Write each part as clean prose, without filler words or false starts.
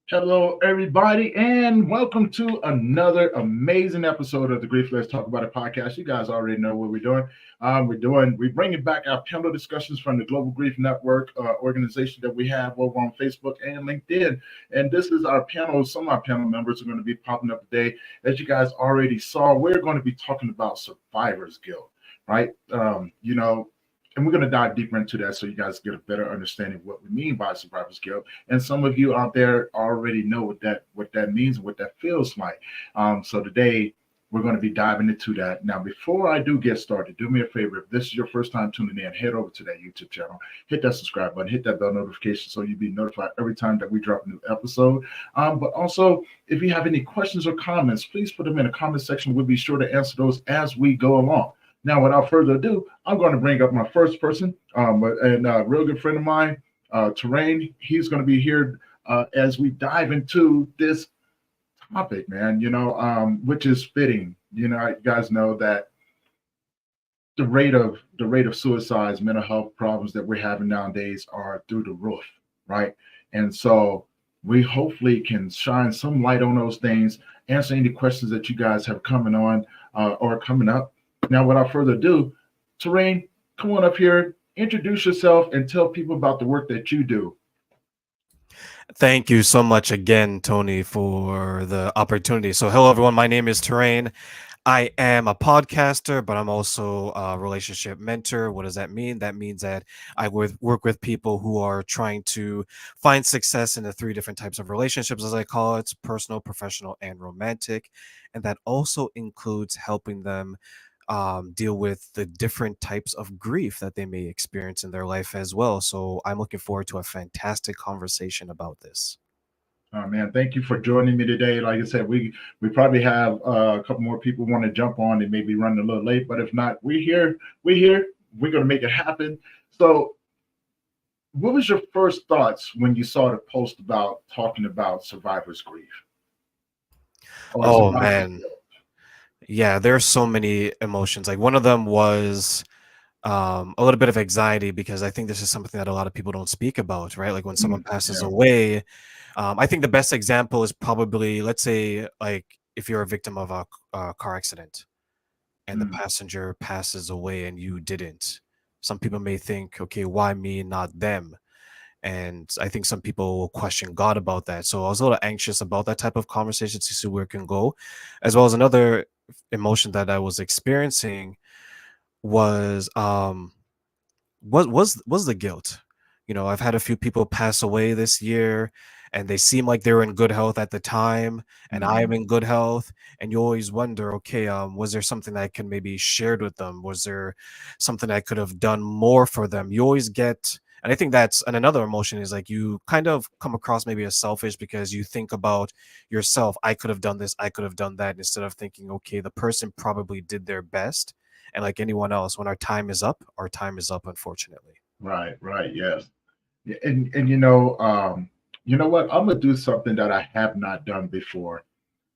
Hello, everybody, and welcome to another amazing episode of the Grief Let's Talk About It podcast. You guys already know what we're doing. We're bringing back our panel discussions from the Global Grief Network organization that we have over on Facebook and LinkedIn. And this is our panel. Some of our panel members are going to be popping up today. As you guys already saw, we're going to be talking about survivor's guilt, right? And we're going to dive deeper into that so you guys get a better understanding of what we mean by survivor's guilt. And some of you out there already know what that means and what that feels like. So today we're going to be diving into that. Now, before I do get started, do me a favor. If this is your first time tuning in, head over to that YouTube channel, hit that subscribe button, hit that bell notification so you'll be notified every time that we drop a new episode. But also, if you have any questions or comments, please put them in the comment section. We'll be sure to answer those as we go along. Now, without further ado, I'm going to bring up my first person, and a real good friend of mine, Terrain. He's going to be here as we dive into this topic, man, which is fitting. You guys know that the rate of suicides, mental health problems that we're having nowadays are through the roof, right? And so we hopefully can shine some light on those things, answer any questions that you guys have coming on or coming up. Now, without further ado, Terrain, come on up here, introduce yourself, and tell people about the work that you do. Thank you so much again, Tony, for the opportunity. So, hello, everyone. My name is Terrain. I am a podcaster, but I'm also a relationship mentor. What does that mean? That means that I would work with people who are trying to find success in the three different types of relationships, as I call it: personal, professional, and romantic. And that also includes helping them deal with the different types of grief that they may experience in their life as well. So I'm looking forward to a fantastic conversation about this. Man, thank you for joining me today. Like I said, we probably have a couple more people want to jump on. They may be running a little late, but if not, we're here. We're here. We're going to make it happen. So, what was your first thoughts when you saw the post about talking about survivor's grief or Oh survivor's man. guilt? Yeah, there's so many emotions. Like one of them was a little bit of anxiety because I think this is something that a lot of people don't speak about, right? Like when someone passes Yeah. away, I think the best example is probably, let's say, like if you're a victim of a car accident and the Mm, passenger passes away and you didn't. Some people may think, okay, why me, not them? And I think some people will question God about that. So I was a little anxious about that type of conversation to see where it can go, as well as another emotion that I was experiencing was was the guilt. I've had a few people pass away this year and they seem like they were in good health at the time and I am mhm. in good health, and you always wonder, okay, was there something that I can maybe shared with them? Was there something I could have done more for them? You always get, and I think that's, and another emotion is like you kind of come across maybe as selfish because you think about yourself. I could have done this, I could have done that, instead of thinking, okay, the person probably did their best, and like anyone else, when our time is up, our time is up, unfortunately. Right, right, yes. Yeah, and you know what? I'm gonna do something that I have not done before.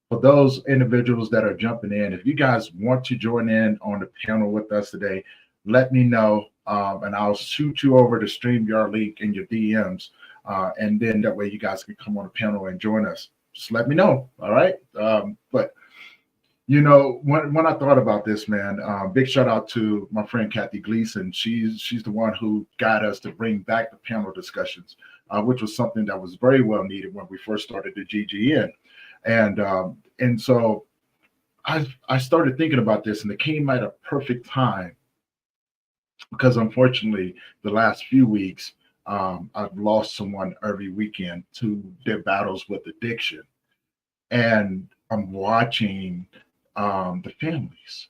For those individuals that are jumping in, if you guys want to join in on the panel with us today, let me know, and I'll shoot you over the StreamYard link in your DMs, and then that way you guys can come on the panel and join us. Just let me know, all right? But when I thought about this, man, big shout out to my friend Kathy Gleason. She's the one who got us to bring back the panel discussions, which was something that was very well needed when we first started the GGN. And so I started thinking about this, and it came at a perfect time because unfortunately, the last few weeks, I've lost someone every weekend to their battles with addiction, and I'm watching the families,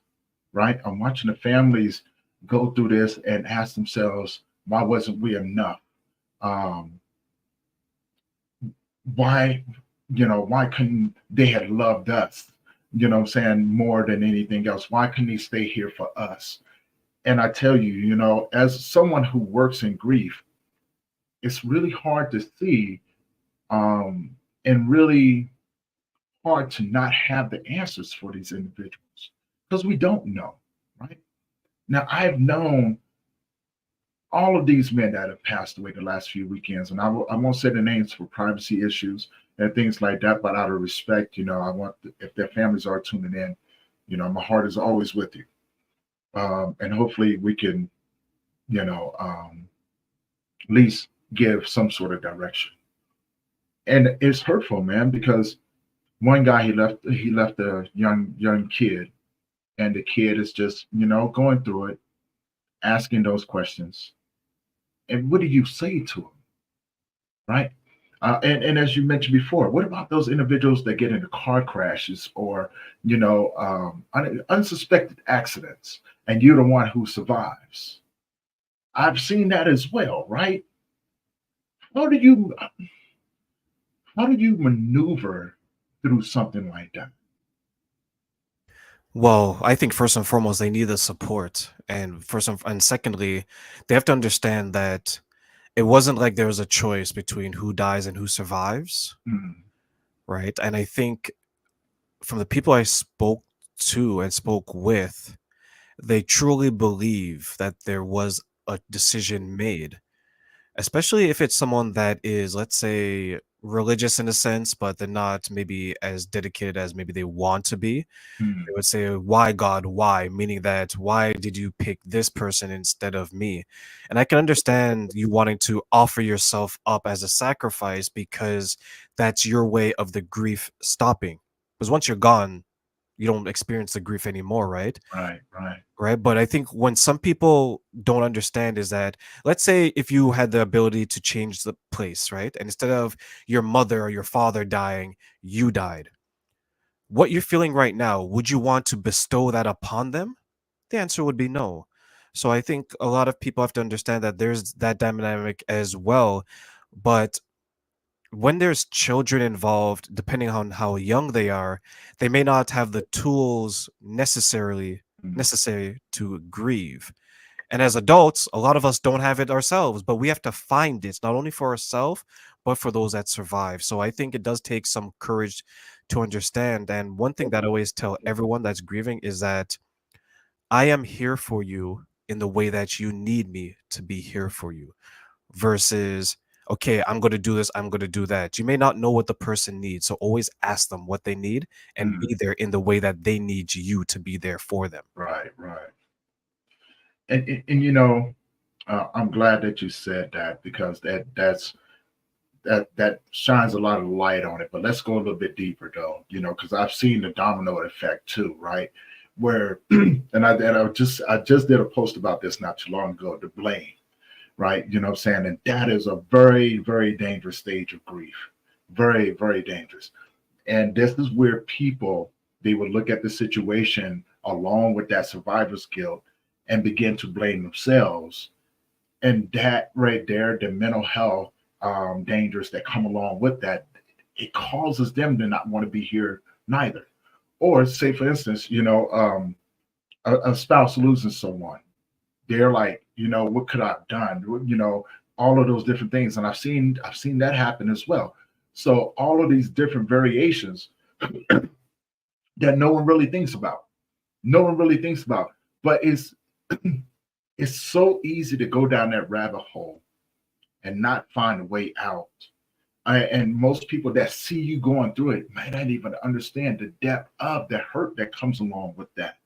right? I'm watching the families go through this and ask themselves, why wasn't we enough? Um, why, why couldn't they have loved us? I'm saying, more than anything else. Why couldn't they stay here for us? And I tell you, as someone who works in grief, it's really hard to see, and really hard to not have the answers for these individuals because we don't know, right? Now, I've known all of these men that have passed away the last few weekends, and I won't say the names for privacy issues and things like that, but out of respect, I want, if their families are tuning in, my heart is always with you. And hopefully we can, at least give some sort of direction. And it's hurtful, man, because one guy, he left a young kid, and the kid is just, going through it, asking those questions. And what do you say to him, right? And as you mentioned before, what about those individuals that get into car crashes or, unsuspected accidents, and you're the one who survives? I've seen that as well, right? How do you how do you maneuver through something like that? Well, I think first and foremost, they need the support. And secondly, they have to understand that it wasn't like there was a choice between who dies and who survives, Mm, right? And I think from the people I spoke to and spoke with, they truly believe that there was a decision made, especially if it's someone that is, let's say, religious in a sense, but they're not maybe as dedicated as maybe they want to be. They mm, would say, "Why, God, why?" Meaning that, why did you pick this person instead of me? And I can understand you wanting to offer yourself up as a sacrifice because that's your way of the grief stopping. Because once you're gone, you don't experience the grief anymore, right? right, right. Right. But I think when some people don't understand is that, let's say if you had the ability to change the place, right? And instead of your mother or your father dying, you died. What you're feeling right now, would you want to bestow that upon them? The answer would be no. So I think a lot of people have to understand that there's that dynamic as well. But when there's children involved, depending on how young they are, they may not have the tools Mm, necessary to grieve. And as adults, a lot of us don't have it ourselves, but we have to find it, not only for ourselves, but for those that survive. So I think it does take some courage to understand. And one thing that I always tell everyone that's grieving is that I am here for you in the way that you need me to be here for you, versus, okay, I'm going to do this, I'm going to do that. You may not know what the person needs. So always ask them what they need and mm, be there in the way that they need you to be there for them. right, right. And I'm glad that you said that, because that shines a lot of light on it. But let's go a little bit deeper though, because I've seen the domino effect too, right? Where and I just did a post about this not too long ago, the blame, right? You know what I'm saying? And that is a very, very dangerous stage of grief. Very, very dangerous. And this is where people, they would look at the situation along with that survivor's guilt and begin to blame themselves. And that right there, the mental health dangers that come along with that, it causes them to not want to be here neither. Or say, for instance, a spouse losing someone, they're like, what could I have done? All of those different things. And I've seen that happen as well. So all of these different variations that no one really thinks about. No one really thinks about. But it's so easy to go down that rabbit hole and not find a way out. And most people that see you going through it might not even understand the depth of the hurt that comes along with that,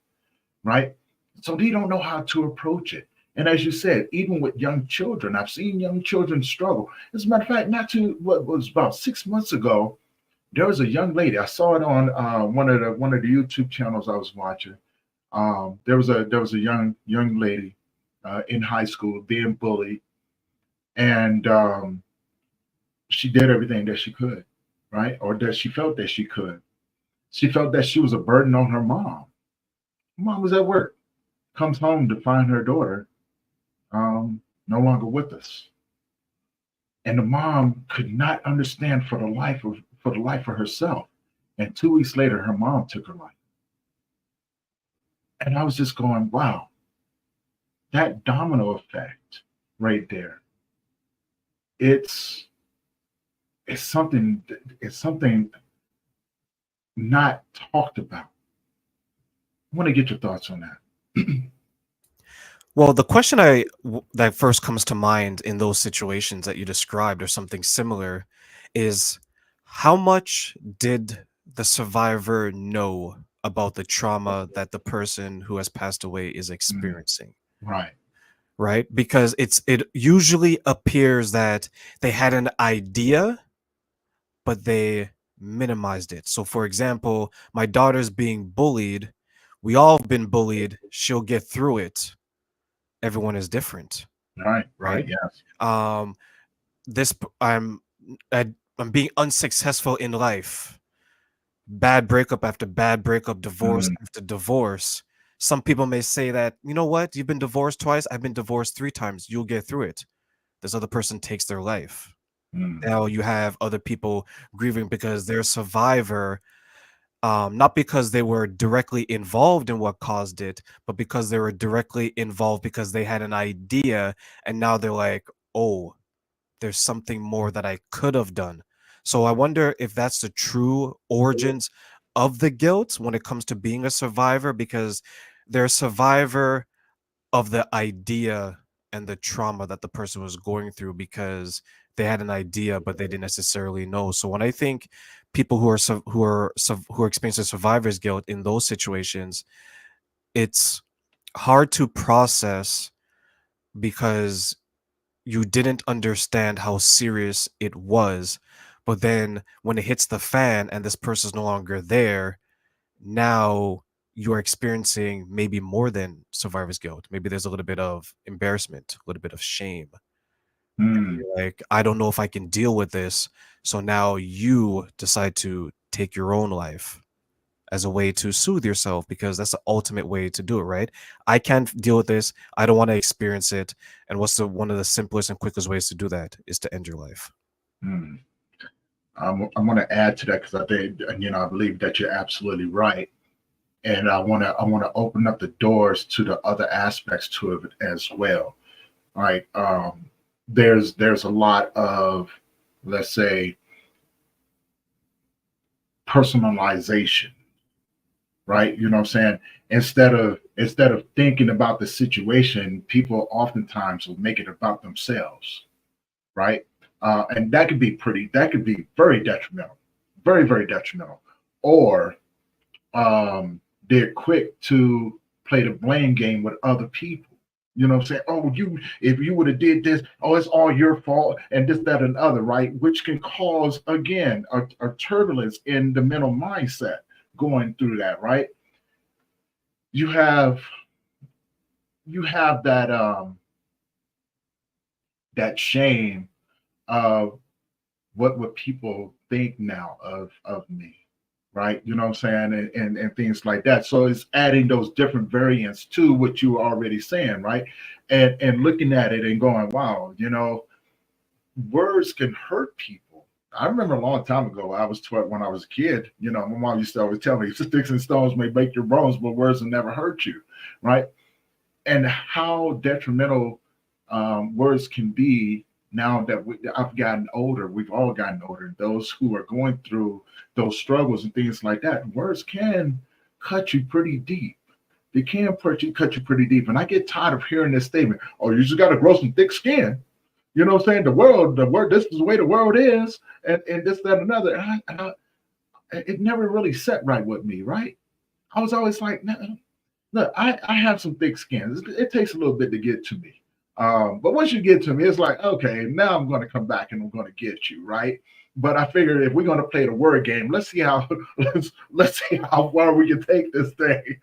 right? So they don't know how to approach it. And as you said, even with young children, I've seen young children struggle. As a matter of fact, not too what was about 6 months ago, there was a young lady. I saw it on one of the YouTube channels I was watching. There was a young lady in high school being bullied, and she did everything that she could, right? Or that she felt that she could. She felt that she was a burden on her mom. Mom was at work, comes home to find her daughter no longer with us, and the mom could not understand for the life of herself. And 2 weeks later, her mom took her life. And I was just going, wow, that domino effect right there. It's it's something it's something not talked about. I want to get your thoughts on that. Well, the question that first comes to mind in those situations that you described or something similar is how much did the survivor know about the trauma that the person who has passed away is Mm, experiencing, right. right? Because it usually appears that they had an idea, but they minimized it. So for example, my daughter's being bullied. We all have been bullied. She'll get through it. Everyone is different, Right. right? Right. Yes. Um, this I, I'm being unsuccessful in life. Bad breakup after bad breakup, divorce Mm, after divorce. Some people may say that, you know what, you've been divorced twice, I've been divorced 3 times, you'll get through it. This other person takes their life. mm, Now you have other people grieving because they're a survivor, not because they were directly involved in what caused it, but because they were directly involved because they had an idea, and now they're like, oh, there's something more that I could have done. So I wonder if that's the true origins of the guilt when it comes to being a survivor, because they're a survivor of the idea and the trauma that the person was going through because they had an idea but they didn't necessarily know. So when I think people who are experiencing survivor's guilt in those situations, it's hard to process because you didn't understand how serious it was. But then when it hits the fan and this person's no longer there, now you are experiencing maybe more than survivor's guilt. Maybe there's a little bit of embarrassment, a little bit of shame. mm, You're like, I don't know if I can deal with this. So now you decide to take your own life as a way to soothe yourself because that's the ultimate way to do it, right? I can't deal with this. I don't want to experience it. And what's the one of the simplest and quickest ways to do that is to end your life. mm. I'm going to add to that because I think, I believe that you're absolutely right, and I want to open up the doors to the other aspects to it as well. Right. There's a lot of, let's say, personalization, right? You know what I'm saying? Instead of thinking about the situation, people oftentimes will make it about themselves, right? And that could be very detrimental, very, very detrimental. Or they're quick to play the blame game with other people. You know what I'm saying? Oh, if you would have did this, oh, it's all your fault, and this, that, and other, right? Which can cause again a turbulence in the mental mindset going through that, right? You have you have that shame of what would people think now of me, right? You know what I'm saying, and things like that. So it's adding those different variants to what you were already saying, right? And looking at it and going, wow, words can hurt people. I remember a long time ago, I was 12 when I was a kid. My mom used to always tell me, "Sticks and stones may break your bones, but words will never hurt you," right? And how detrimental words can be now that I've gotten older. We've all gotten older. Those who are going through those struggles and things like that, words can cut you pretty deep. They can cut you pretty deep. And I get tired of hearing this statement, oh, you just got to grow some thick skin. You know what I'm saying? This is the way the world is, and this, that, and another. It never really set right with me, right? I was always like, no, look, I have some thick skin. It takes a little bit to get to me. But once you get to me, it's like, okay, now I'm going to come back and I'm going to get you, right? But I figured if we're going to play the word game, let's see how let's see how far we can take this thing.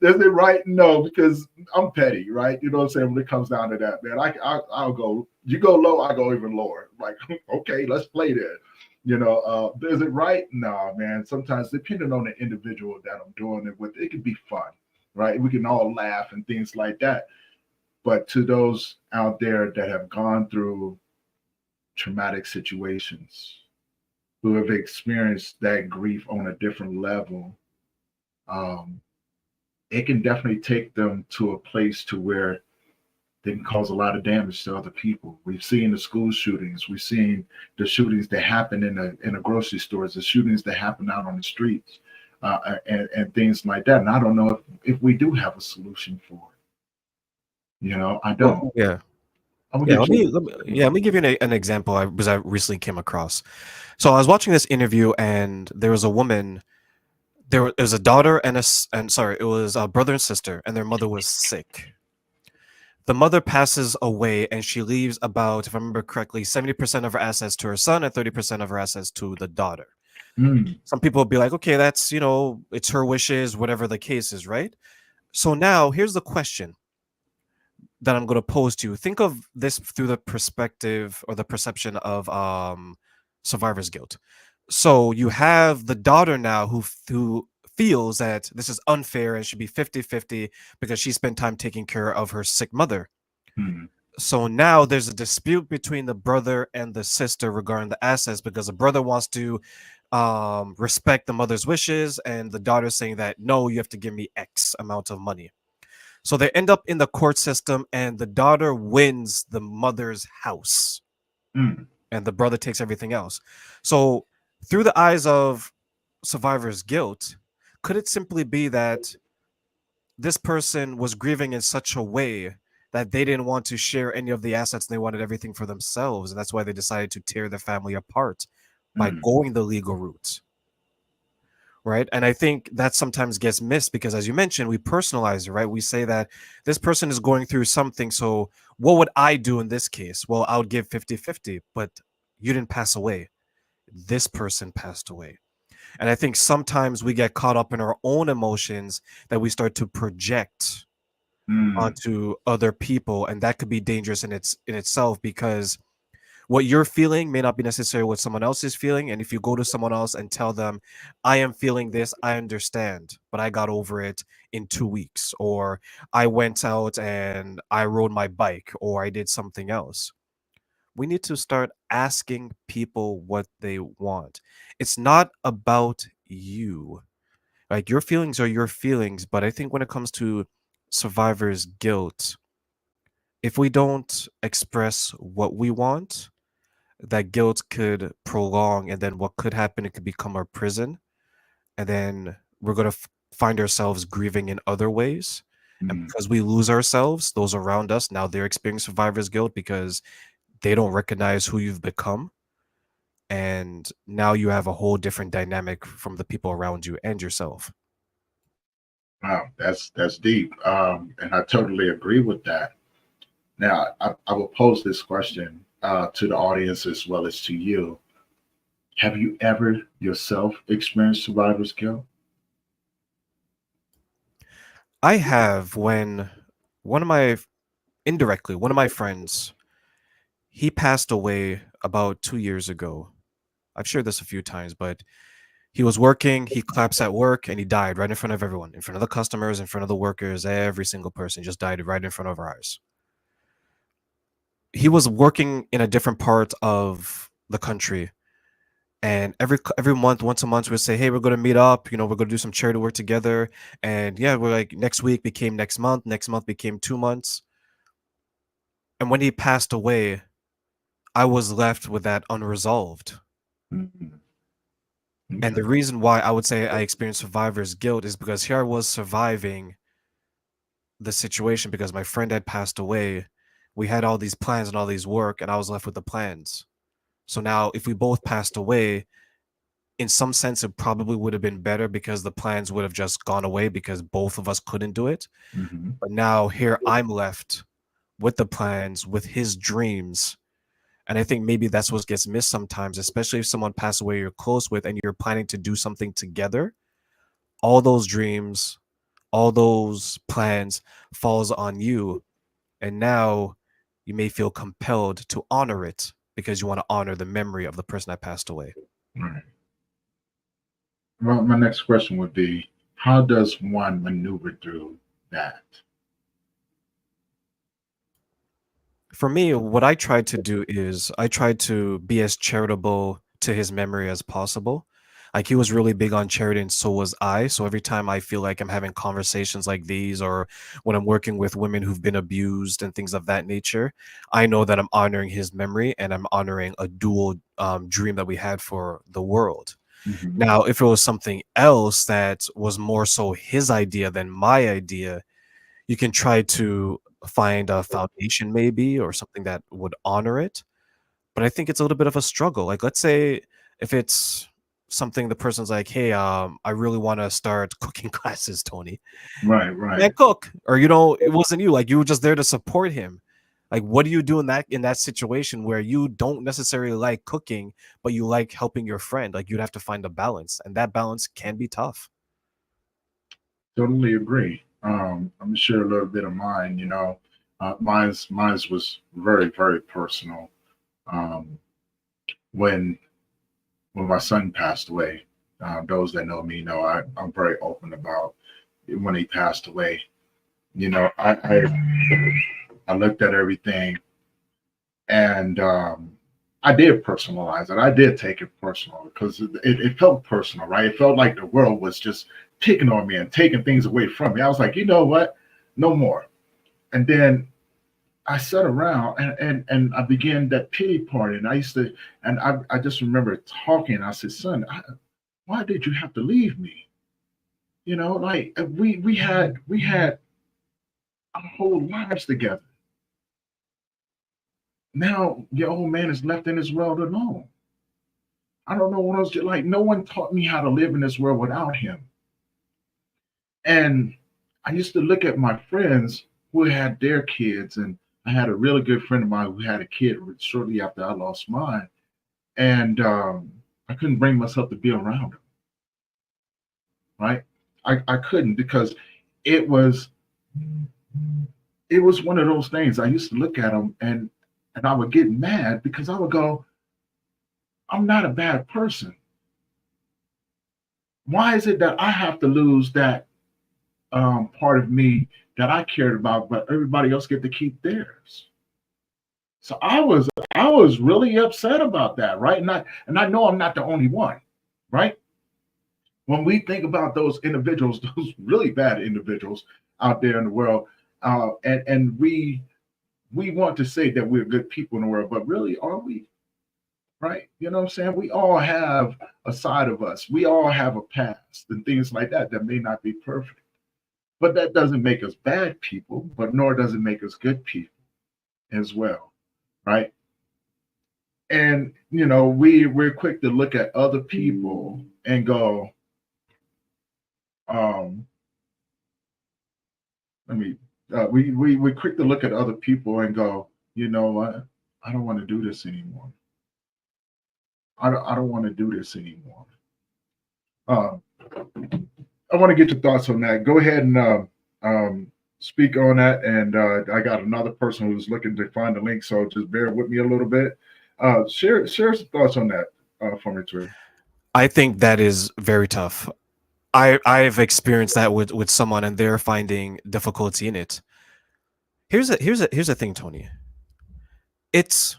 Is it right? No, because I'm petty, right? You know what I'm saying? When it comes down to that, man, I'll go. You go low, I go even lower. Like, okay, let's play this. Is it right? No, man. Sometimes depending on the individual that I'm doing it with, it can be fun, right? We can all laugh and things like that. But to those out there that have gone through traumatic situations, who have experienced that grief on a different level, um, it can definitely take them to a place to where they can cause a lot of damage to other people. We've seen the school shootings. We've seen the shootings that happen in the grocery stores, the shootings that happen out on the streets, and things like that. And I don't know if we do have a solution for it. I Well, don't. yeah. I'm gonna Yeah, get you. let me give you an example I recently came across. So I was watching this interview, and there was a woman. It was a daughter and and sorry, it was a brother and sister, and their mother was sick. The mother passes away, and she leaves about, if I remember correctly, 70% of her assets to her son and 30% of her assets to the daughter. Mm, Some people will be like, okay, that's, it's her wishes, whatever the case is, right? So now here's the question that I'm going to pose to you. Think of this through the perspective or the perception of survivor's guilt. So you have the daughter now who feels that this is unfair and should be 50-50 because she spent time taking care of her sick mother. mm, So now there's a dispute between the brother and the sister regarding the assets because the brother wants to respect the mother's wishes, and the daughter saying that no, you have to give me X amount of money. So they end up in the court system, and the daughter wins the mother's house, mm, and the brother takes everything else. So, through the eyes of survivor's guilt, could it simply be that this person was grieving in such a way that they didn't want to share any of the assets and they wanted everything for themselves? And that's why they decided to tear their family apart by mm, going the legal route. Right. And I think that sometimes gets missed because, as you mentioned, we personalize it, right? We say that this person is going through something. So, what would I do in this case? Well, I would give 50-50, but you didn't pass away. This person passed away. And I think sometimes we get caught up in our own emotions that we start to project mm, onto other people. And that could be dangerous in itself because what you're feeling may not be necessarily what someone else is feeling. And if you go to someone else and tell them, I am feeling this, I understand, but I got over it in 2 weeks, or I went out and I rode my bike, or I did something else. We need to start asking people what they want. It's not about you. Like, your feelings are your feelings, but I think when it comes to survivor's guilt, if we don't express what we want, that guilt could prolong, and then what could happen, it could become our prison, and then we're going to find ourselves grieving in other ways. And mm. because we lose ourselves, those around us now, they're experiencing survivor's guilt because they don't recognize who you've become, and now you have a whole different dynamic from the people around you and yourself. Wow, that's deep, and I totally agree with that. Now, I will pose this question to the audience as well as to you. Have you ever yourself experienced survivor's guilt? I have, when one of my indirectly one of my friends, he passed away about 2 years ago. I've shared this a few times, but he was working, he collapsed at work, and he died right in front of everyone, in front of the customers, in front of the workers. Every single person just died right in front of our eyes. He was working in a different part of the country, and every month, once a month, we'd say, "Hey, we're going to meet up. We're going to do some charity work together." And yeah, we're like, next week became next month became 2 months. And when he passed away, I was left with that unresolved. Mhm. And Okay. the reason why I would say I experienced survivor's guilt is because here I was surviving the situation because my friend had passed away. We had all these plans and all these work, and I was left with the plans. So now, if we both passed away, in some sense, it probably would have been better because the plans would have just gone away because both of us couldn't do it. Hmm. But now here I'm left with the plans, with his dreams. And I think maybe that's what gets missed sometimes, especially if someone passed away you're close with and you're planning to do something together. All those dreams, all those plans falls on you, and now you may feel compelled to honor it because you want to honor the memory of the person that passed away. Right. Well, my next question would be, how does one maneuver through that? For me, what I tried to do is I tried to be as charitable to his memory as possible. Like, he was really big on charity, and so was I. So every time I feel like I'm having conversations like these, or when I'm working with women who've been abused and things of that nature, I know that I'm honoring his memory and I'm honoring a dual dream that we had for the world. Hmm. Now, if it was something else that was more so his idea than my idea, you can try to find a foundation maybe or something that would honor it. But I think it's a little bit of a struggle. Like, let's say if it's something the person's like, "Hey, I really want to start cooking classes, Tony." Right, Man, right. cook, or it wasn't you. Like, you were just there to support him. Like, what do you do in that situation where you don't necessarily like cooking, but you like helping your friend? Like, you'd have to find a balance, and that balance can be tough. Totally agree. I'm gonna share a little bit of mine. Mine's was very, very personal. Um, when when my son passed away, those that know me know I'm very open about when he passed away. I looked at everything, and I did personalize it. I did take it personal because it felt personal, right? It felt like the world was just picking on me and taking things away from me. I was like, you know what? No more. And then I sat around and I began that pity party. And I used to, and I just remember talking. I said, son, why did you have to leave me? Like we had our whole lives together. Now your old man is left in this world alone. I don't know what else to like. No one taught me how to live in this world without him. And I used to look at my friends who had their kids, and I had a really good friend of mine who had a kid shortly after I lost mine, and I couldn't bring myself to be around him. Right? I couldn't because it was it was one of those things. I used to look at him and I would get mad because I would go, I'm not a bad person. Why is it that I have to lose that part of me that I cared about, but everybody else get to keep theirs? So I was really upset about that, right? And I know I'm not the only one, right? When we think about those individuals, those really bad individuals out there in the world, and we want to say that we're good people in the world, but really are we? Right? You know what I'm saying? We all have a side of us. We all have a past and things like that that may not be perfect. But that doesn't make us bad people, but nor does it make us good people as well, right? And we're quick to look at other people and go, um, let me. We're quick to look at other people and go, you know what? I don't want to do this anymore. I don't want to do this anymore. Um, I want to get your thoughts on that. Go ahead and speak on that. And I got another person who's looking to find the link, so just bear with me a little bit. Share some thoughts on that for me, Trey. I think that is very tough. I've experienced that with someone, and they're finding difficulty in it. Here's a thing, Tony. It's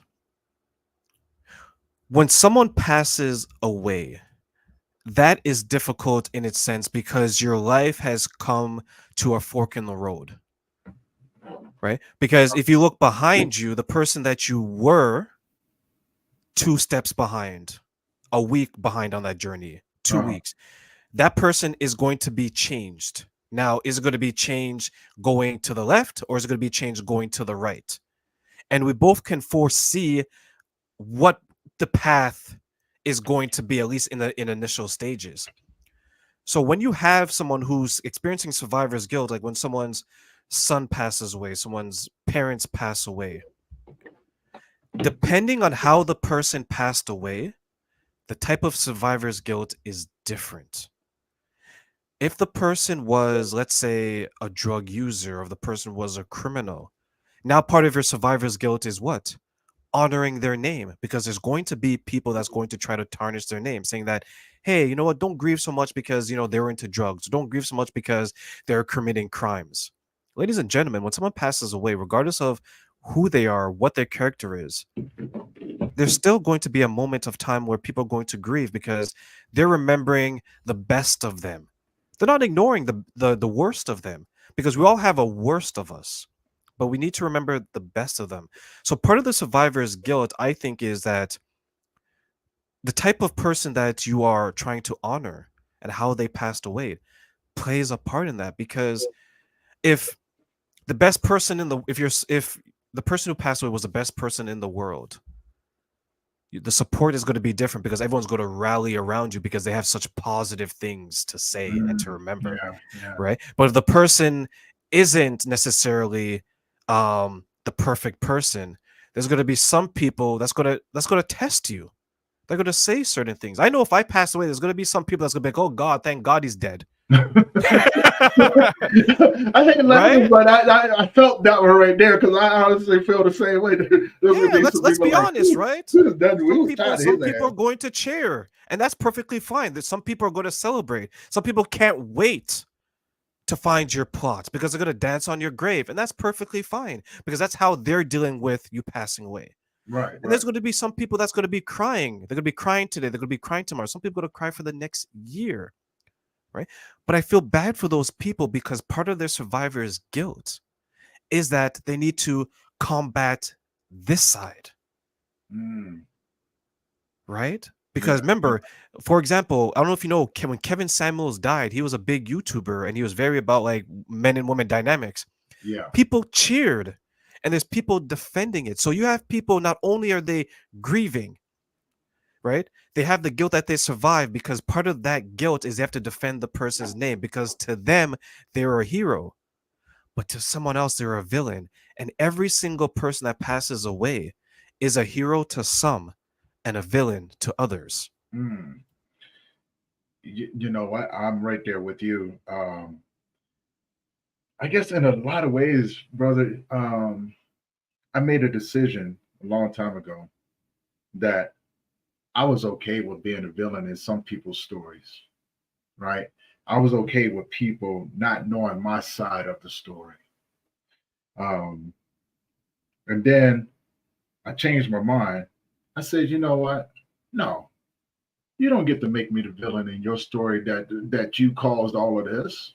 when someone passes away, that is difficult in its sense because your life has come to a fork in the road, right? Because if you look behind you, the person that you were 2 steps behind, a week behind on that journey, two Uh-huh. weeks, that person is going to be changed. Now, is it going to be changed going to the left, or is it going to be changed going to the right? And we both can foresee what the path is going to be, at least in initial stages. So when you have someone who's experiencing survivor's guilt, like when someone's son passes away, someone's parents pass away, depending on how the person passed away, the type of survivor's guilt is different. If the person was, let's say, a drug user, or the person was a criminal, now part of your survivor's guilt is what? Honoring their name, because there's going to be people that's going to try to tarnish their name, saying that, hey, you know what, don't grieve so much because they were into drugs, don't grieve so much because they're committing crimes. Ladies and gentlemen, when someone passes away, regardless of who they are, what their character is, there's still going to be a moment of time where people are going to grieve because they're remembering the best of them. They're not ignoring the worst of them, because we all have a worst of us, but we need to remember the best of them. So part of the survivor's guilt, I think, is that the type of person that you are trying to honor and how they passed away plays a part in that. Because if the best person in the if the person who passed away was the best person in the world, the support is going to be different because everyone's going to rally around you because they have such positive things to say and to remember, Yeah. right? But if the person isn't necessarily the perfect person, there's going to be some people that's going to test you. They're going to say certain things. I know if I pass away, there's going to be some people that's going to be like, "Oh God, thank God he's dead." I hate laughing, Right? but I felt that one right there because I honestly feel the same way. There's gonna Yeah, be some let's people be like, honest, right? we was tired of Some his people ass. are going to cheer, and that's perfectly fine. That some people are going to celebrate. Some people can't wait to find your plot because they're going to dance on your grave, and that's perfectly fine because that's how they're dealing with you passing away. Right, And right. there's going to be some people that's going to be crying. They're going to be crying today. They're going to be crying tomorrow. Some people are going to cry for the next year, right? But I feel bad for those people because part of their survivor's guilt is that they need to combat this side, Mm, right? yeah, Because remember, for example, I don't know if you know, when Kevin Samuels died, he was a big YouTuber and he was very about like men and women dynamics. yeah. People cheered and there's people defending it. So you have people, not only are they grieving, right? They have the guilt that they survived because part of that guilt is they have to defend the person's name because to them, they're a hero. But to someone else, they're a villain. And every single person that passes away is a hero to some and a villain to others. Mm. You know what? I'm right there with you. I guess in a lot of ways, brother, I made a decision a long time ago that I was okay with being a villain in some people's stories, right? I was okay with people not knowing my side of the story. Um, and then I changed my mind. I said, you know what? No, you don't get to make me the villain in your story that you caused all of this.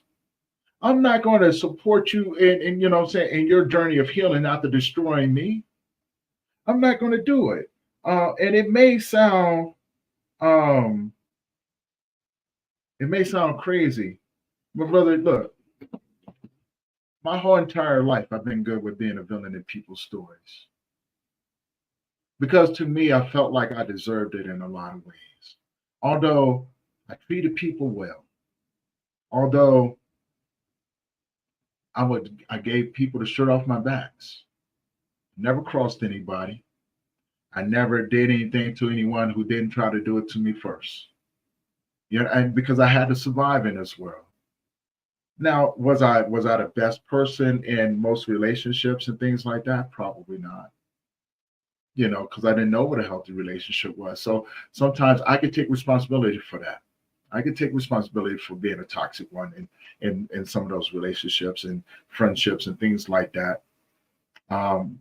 I'm not going to support you in you know what I'm saying in your journey of healing after destroying me. I'm not going to do it. And um it may sound crazy, but brother, look, my whole entire life I've been good with being a villain in people's stories because to me I felt like I deserved it in a lot of ways. Although I treated people well, although I gave people the shirt off my backs, never crossed anybody. I never did anything to anyone who didn't try to do it to me first. You know, and because I had to survive in this world. Now, was I the best person in most relationships and things like that? Probably not. You know, because I didn't know what a healthy relationship was. So sometimes I could take responsibility for that. I could take responsibility for being a toxic one in some of those relationships and friendships and things like that. Um,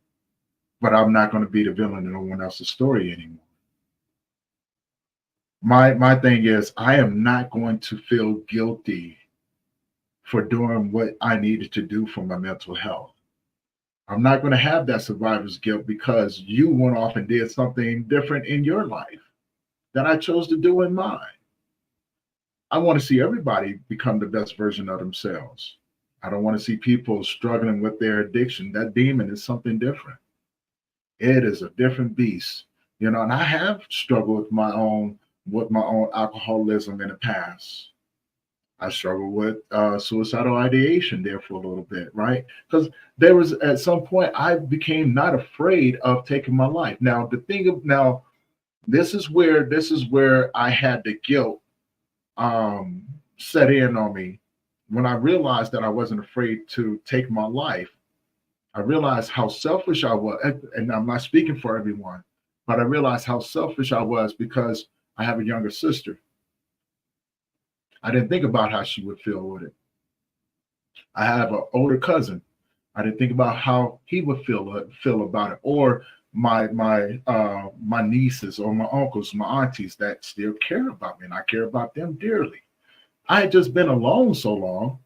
but I'm not going to be the villain in no one else's story anymore. My thing is I am not going to feel guilty for doing what I needed to do for my mental health. I'm not going to have that survivor's guilt because you went off and did something different in your life that I chose to do in mine. I want to see everybody become the best version of themselves. I don't want to see people struggling with their addiction. That demon is something different. It is a different beast, you know. And I have struggled with my own alcoholism in the past. I struggled with suicidal ideation there for a little bit, right? Because there was at some point I became not afraid of taking my life. Now the thing of now this is where I had the guilt um, set in on me when I realized that I wasn't afraid to take my life. I realized how selfish I was, and I'm not speaking for everyone, but I realized how selfish I was because I have a younger sister. I didn't think about how she would feel with it. I have an older cousin. I didn't think about how he would feel about it, or my nieces or my uncles, my aunties that still care about me, and I care about them dearly. I had just been alone so long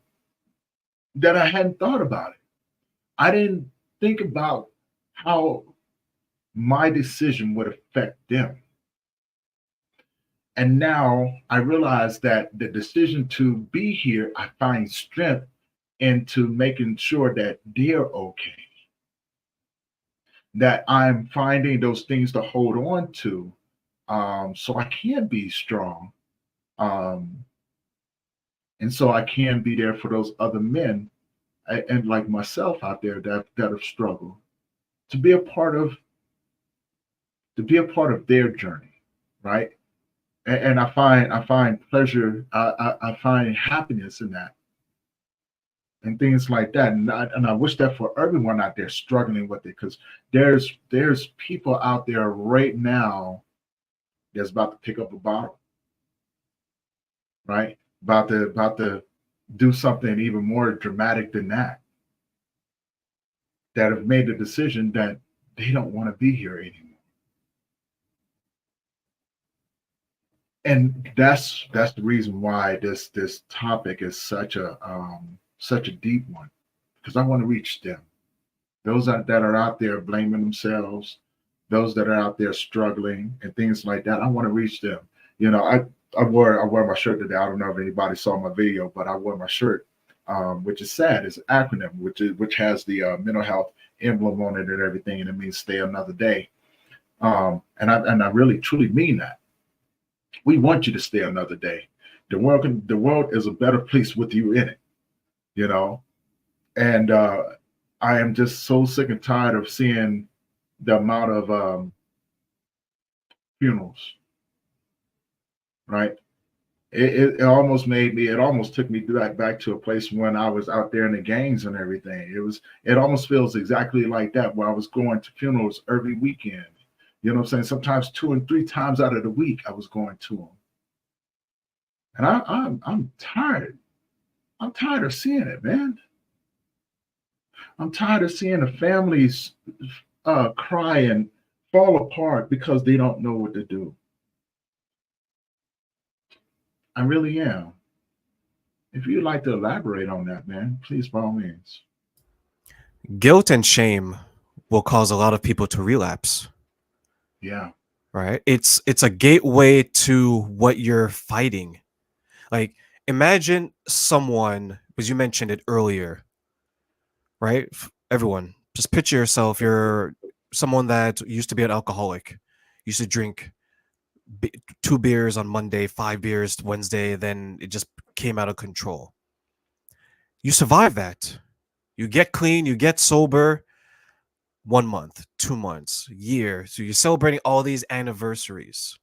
that I hadn't thought about it. I didn't think about how my decision would affect them. And now I realize that the decision to be here, I find strength into making sure that they're okay, that I'm finding those things to hold on to, so I can be strong, um, and so I can be there for those other men and like myself out there that have struggled, to be a part of their journey, right? And I find pleasure, I find happiness in that, and things like that. And I wish that for everyone out there struggling with it, because there's people out there right now that's about to pick up a bottle, right? About to do something even more dramatic than that. That have made the decision that they don't want to be here anymore. And that's the reason why this topic is such a deep one, because I want to reach them. Those that are out there blaming themselves, those that are out there struggling and things like that. I want to reach them. You know, I wore my shirt today. I don't know if anybody saw my video, but I wore my shirt, which is sad. It's an acronym, which has the mental health emblem on it and everything, and it means stay another day. And I really truly mean that. We want you to stay another day. The world is a better place with you in it. You know, and I am just so sick and tired of seeing the amount of funerals, right? It almost made me. It almost took me back to a place when I was out there in the gangs and everything. It almost feels exactly like that, where I was going to funerals every weekend. You know what I'm saying? Sometimes 2 and 3 times out of the week, I was going to them, and I'm tired. I'm tired of seeing it, man. I'm tired of seeing the families cry and fall apart because they don't know what to do. I really am. If you'd like to elaborate on that, man, please by all means. Guilt and shame will cause a lot of people to relapse, Yeah. right? It's a gateway to what you're fighting. Like, imagine someone, because you mentioned it earlier, right? Everyone, just picture yourself. You're someone that used to be an alcoholic, used to drink 2 beers on Monday, 5 beers Wednesday, then it just came out of control. You survive that. You get clean, you get sober 1 month, 2 months, year. So you're celebrating all these anniversaries.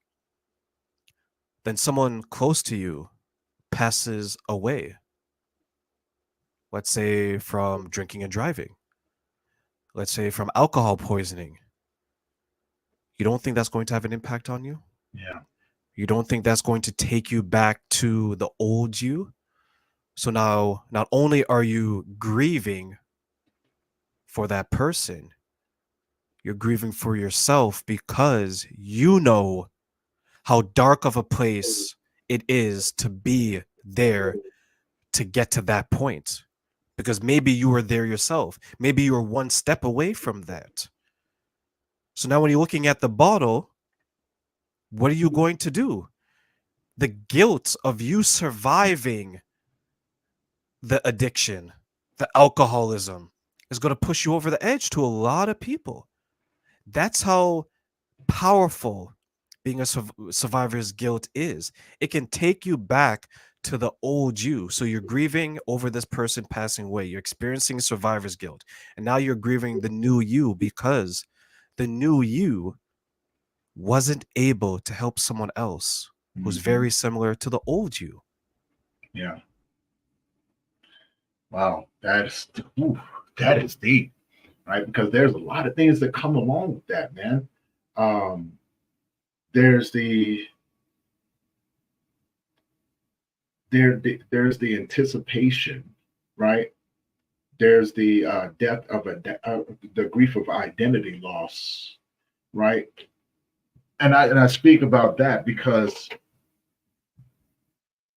Then someone close to you passes away. Let's say from drinking and driving. Let's say from alcohol poisoning. You don't think that's going to have an impact on you? Yeah. You don't think that's going to take you back to the old you? So now, not only are you grieving for that person, you're grieving for yourself, because you know how dark of a place it is to be there to get to that point. Because maybe you were there yourself. Maybe you were one step away from that. So now when you're looking at the bottle, what are you going to do? The guilt of you surviving the addiction, the alcoholism, is going to push you over the edge to a lot of people. That's how powerful being a survivor's guilt is. It can take you back to the old you. So you're grieving over this person passing away. You're experiencing survivor's guilt. And now you're grieving the new you, because the new you wasn't able to help someone else who's Hmm. very similar to the old you. Yeah. Wow. Ooh, that is deep, right? Because there's a lot of things that come along with that, man. Um, there's there's the anticipation, right? There's the death of the grief of identity loss, right? And I speak about that because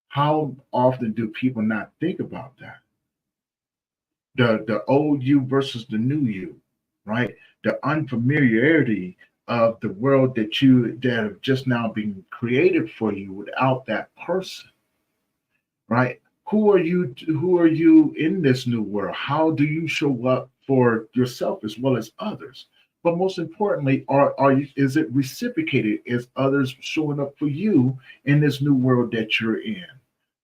how often do people not think about that? The old you versus the new you, right? The unfamiliarity of the world that have just now been created for you without that person, right? who are you in this new world? How do you show up for yourself as well as others? But most importantly, are you, is it reciprocated? Is others showing up for you in this new world that you're in?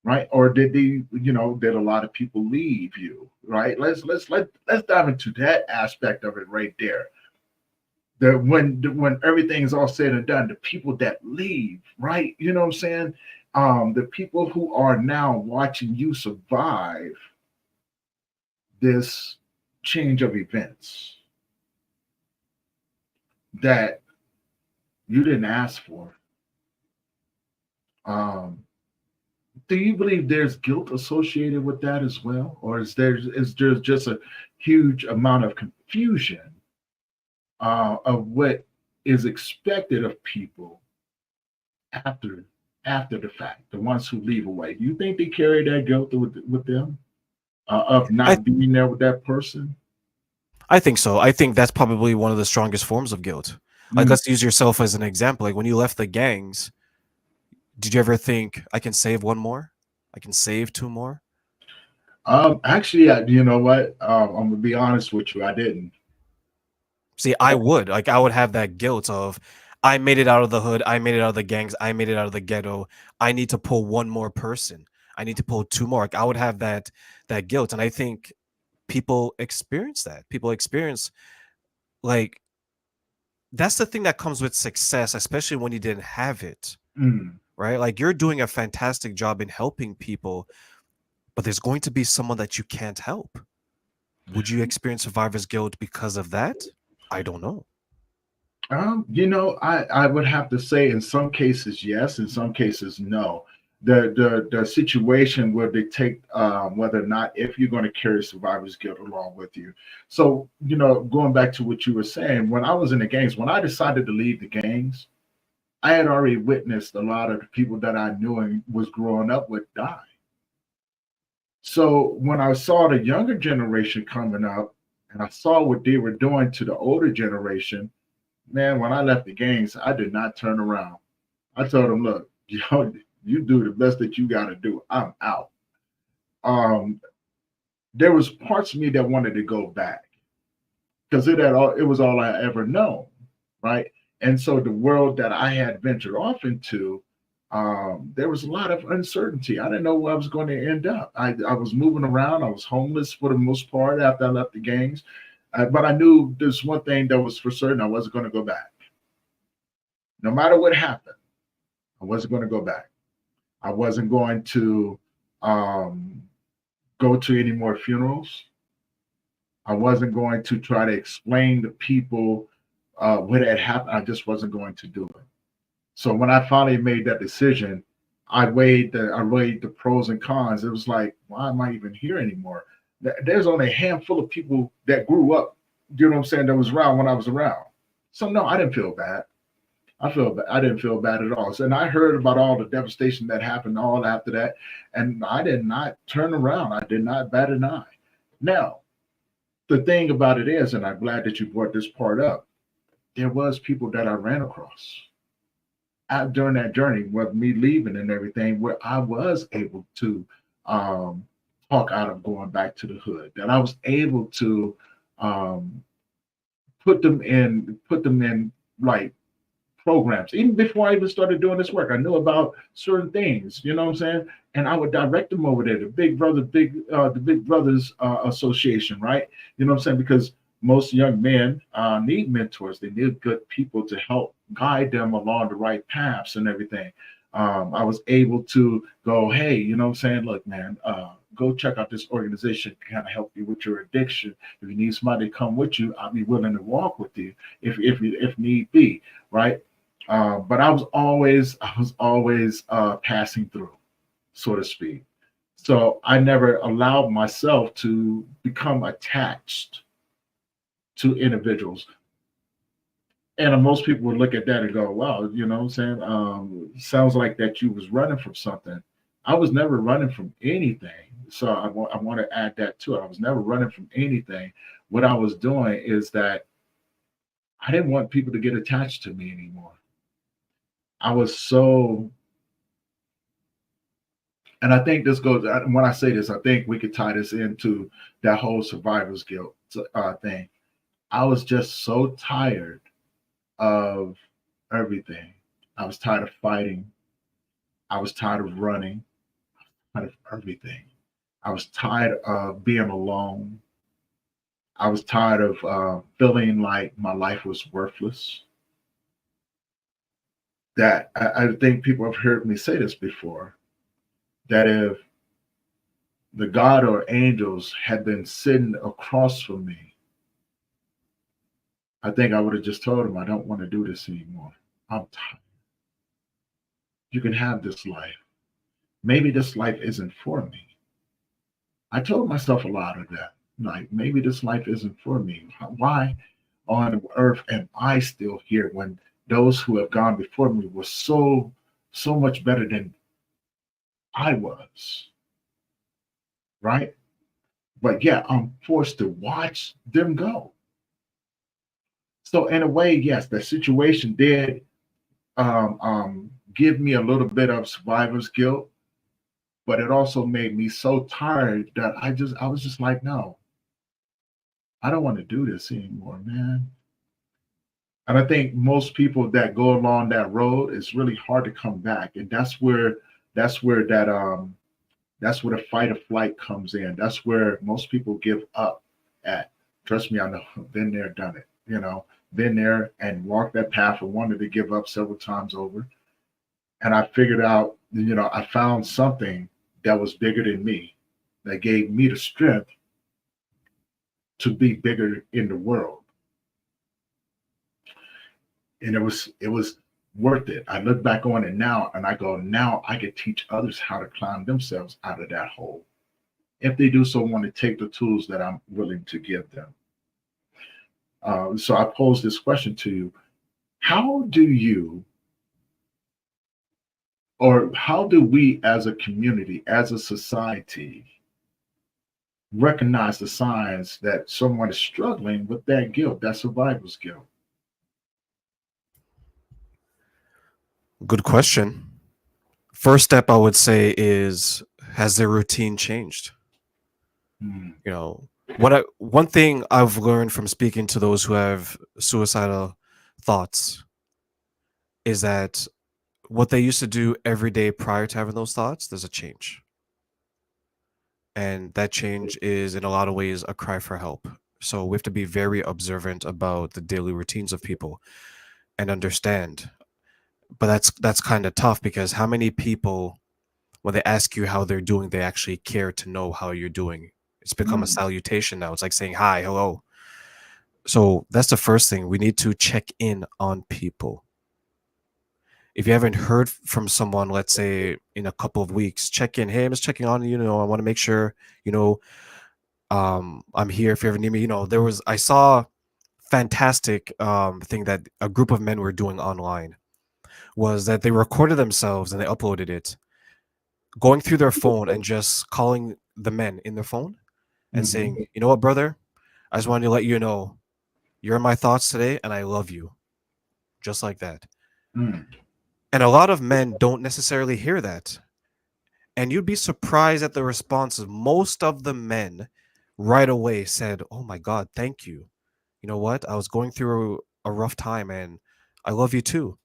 Right? Or did they, did a lot of people leave you? Right? Let's dive into that aspect of it right there. That when everything's all said and done, the people that leave, right? You know what I'm saying? The people who are now watching you survive this change of events that you didn't ask for. Um, do you believe there's guilt associated with that as well, or is there just a huge amount of confusion of what is expected of people after after the fact, the ones who leave away? Do you think they carry that guilt with them of I not being there with that person? I think so. I think that's probably one of the strongest forms of guilt. Like, Mm. let's use yourself as an example. Like, when you left the gangs, did you ever think, I can save one more? I can save two more? Actually, you know what? I'm gonna be honest with you. I didn't. See, I would. Like, I would have that guilt of, I made it out of the hood, I made it out of the gangs, I made it out of the ghetto. I need to pull one more person. I need to pull two more. Like, I would have that guilt. And I think people experience that. People experience, like, that's the thing that comes with success, especially when you didn't have it, Mm. right? Like, you're doing a fantastic job in helping people, but there's going to be someone that you can't help. Would you experience survivor's guilt because of that? I don't know. I would have to say in some cases yes, in some cases no. The situation will dictate whether or not if you're going to carry survivor's guilt along with you. So, going back to what you were saying, when I was in the gangs, when I decided to leave the gangs, I had already witnessed a lot of the people that I knew and was growing up with die. So when I saw the younger generation coming up and I saw what they were doing to the older generation, man, when I left the gangs, I did not turn around. I told them, look, you do the best that you got to do. I'm out. Um, there was parts of me that wanted to go back because it was all I ever known, right? And so the world that I had ventured off into, there was a lot of uncertainty. I didn't know where I was going to end up. I was moving around. I was homeless for the most part after I left the gangs. But I knew there's one thing that was for certain: I wasn't going to go back. No matter what happened, I wasn't going to go back. I wasn't going to um, go to any more funerals. I wasn't going to try to explain to people what had happened. I just wasn't going to do it. So when I finally made that decision, I weighed the pros and cons. It was like, why am I even here anymore? There's only a handful of people that grew up, you know what I'm saying, that was around when I was around. So no, I didn't feel bad. I didn't feel bad at all. So, and I heard about all the devastation that happened all after that, and I did not turn around. I did not bat an eye. Now, the thing about it is, and I'm glad that you brought this part up, there was people that I ran across out during that journey with me leaving and everything, where I was able to um, talk out of going back to the hood, that I was able to um, put them in like programs. Even before I even started doing this work, I knew about certain things, you know what I'm saying? And I would direct them over there, the Big Brothers Association, right? You know what I'm saying? Because most young men need mentors. They need good people to help guide them along the right paths and everything. I was able to go, hey, you know what I'm saying? Look, man, go check out this organization to kind of help you with your addiction. If you need somebody to come with you, I'll be willing to walk with you if need be, right? But I was always passing through, so to speak. So I never allowed myself to become attached to individuals. And most people would look at that and go, "Wow, you know what I'm saying? Sounds like that you was running from something." I was never running from anything. So I want to add that too. I was never running from anything. What I was doing is that I didn't want people to get attached to me anymore. I was so And I think this goes, when I say this, I think we could tie this into that whole survivor's guilt thing. I was just so tired of everything. I was tired of fighting. I was tired of running, tired of everything. I was tired of being alone. I was tired of feeling like my life was worthless. That I think people have heard me say this before, that if the God or angels had been sitting across from me, I think I would have just told him, I don't want to do this anymore. I'm tired. You can have this life. Maybe this life isn't for me. I told myself a lot of that. Like, maybe this life isn't for me. Why on earth am I still here when those who have gone before me were so much better than I was, right? But yeah, I'm forced to watch them go. So in a way, yes, the situation did give me a little bit of survivor's guilt, but it also made me so tired that I was just like, no, I don't want to do this anymore, man. And I think most people that go along that road, it's really hard to come back, and that's where that that's where the fight or flight comes in. That's where most people give up at. Trust me, I know. Been there, done it. Been there and walked that path and wanted to give up several times over. And I figured out, I found something that was bigger than me, that gave me the strength to be bigger in the world. And it was worth it. I look back on it now and I go, now I can teach others how to climb themselves out of that hole. If they do so, want to take the tools that I'm willing to give them. So I pose this question to you. How do you, or how do we as a community, as a society, recognize the signs that someone is struggling with that guilt, that survivor's guilt? Good question. First step I would say is, has their routine changed? Hmm. You know, one thing I've learned from speaking to those who have suicidal thoughts is that what they used to do every day prior to having those thoughts, there's a change. And that change is in a lot of ways a cry for help. So we have to be very observant about the daily routines of people and understand. But that's kind of tough, because how many people, when they ask you how they're doing, they actually care to know how you're doing? It's become a Hmm. salutation now. It's like saying hi, hello. So that's the first thing. We need to check in on people. If you haven't heard from someone, let's say in a couple of weeks, check in. Hey, I'm just checking on you. I want to make sure, you know, I'm here if you ever need me. I saw fantastic thing that a group of men were doing online, was that they recorded themselves and they uploaded it, going through their phone and just calling the men in their phone and saying, Hmm. you know what, brother, I just wanted to let you know you're in my thoughts today and I love you. Just like that. Hmm. And a lot of men don't necessarily hear that. And you'd be surprised at the responses. Most of the men right away said, oh my God, thank you. You know what? I was going through a rough time and I love you too.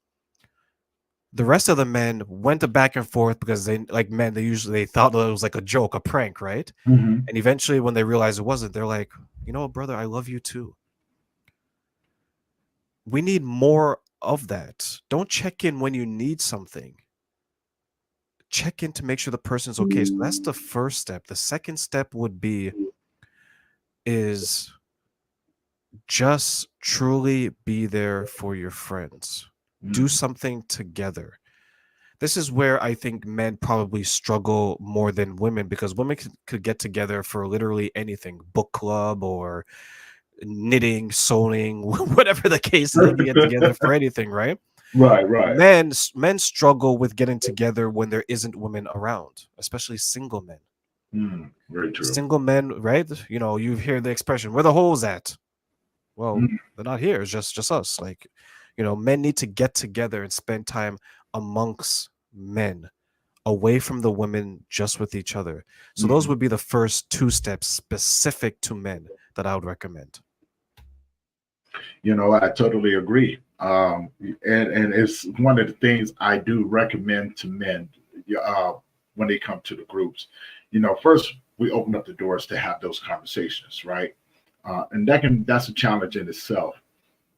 The rest of the men went back and forth because they usually they thought that it was like a joke, a prank, right? Hmm. And eventually when they realized it wasn't, they're like, you know what, brother, I love you too. We need more of that. Don't check in when you need something. Check in to make sure the person's okay. So that's the first step. The second step would be is just truly be there for your friends. Do Hmm. something together. This is where I think men probably struggle more than women, because women could get together for literally anything, book club or knitting, sewing, whatever the case is. They can get together for anything, right? Right, right. Men struggle with getting together when there isn't women around, especially single men. Very true. Single men, right? You hear the expression, "Where the holes at?" Well, Mm. they're not here. It's just us. Men need to get together and spend time amongst men, away from the women, just with each other. So those Mhm. would be the first two steps specific to men that I would recommend. I totally agree. And it's one of the things I do recommend to men uh, when they come to the groups. First we open up the doors to have those conversations, right? And that's a challenge in itself.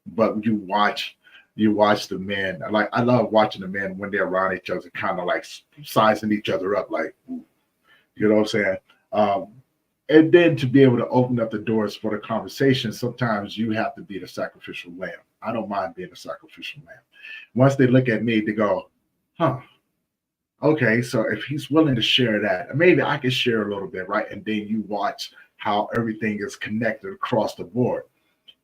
But you watch the men. Like I love watching the men when they're around each other, kind of like sizing each other up, like you know what I'm saying. Um, and then to be able to open up the doors for the conversation, sometimes you have to be the sacrificial lamb. I don't mind being a sacrificial lamb. Once they look at me, they go, huh, okay, so if he's willing to share that, maybe I can share a little bit, right? And then you watch how everything is connected across the board.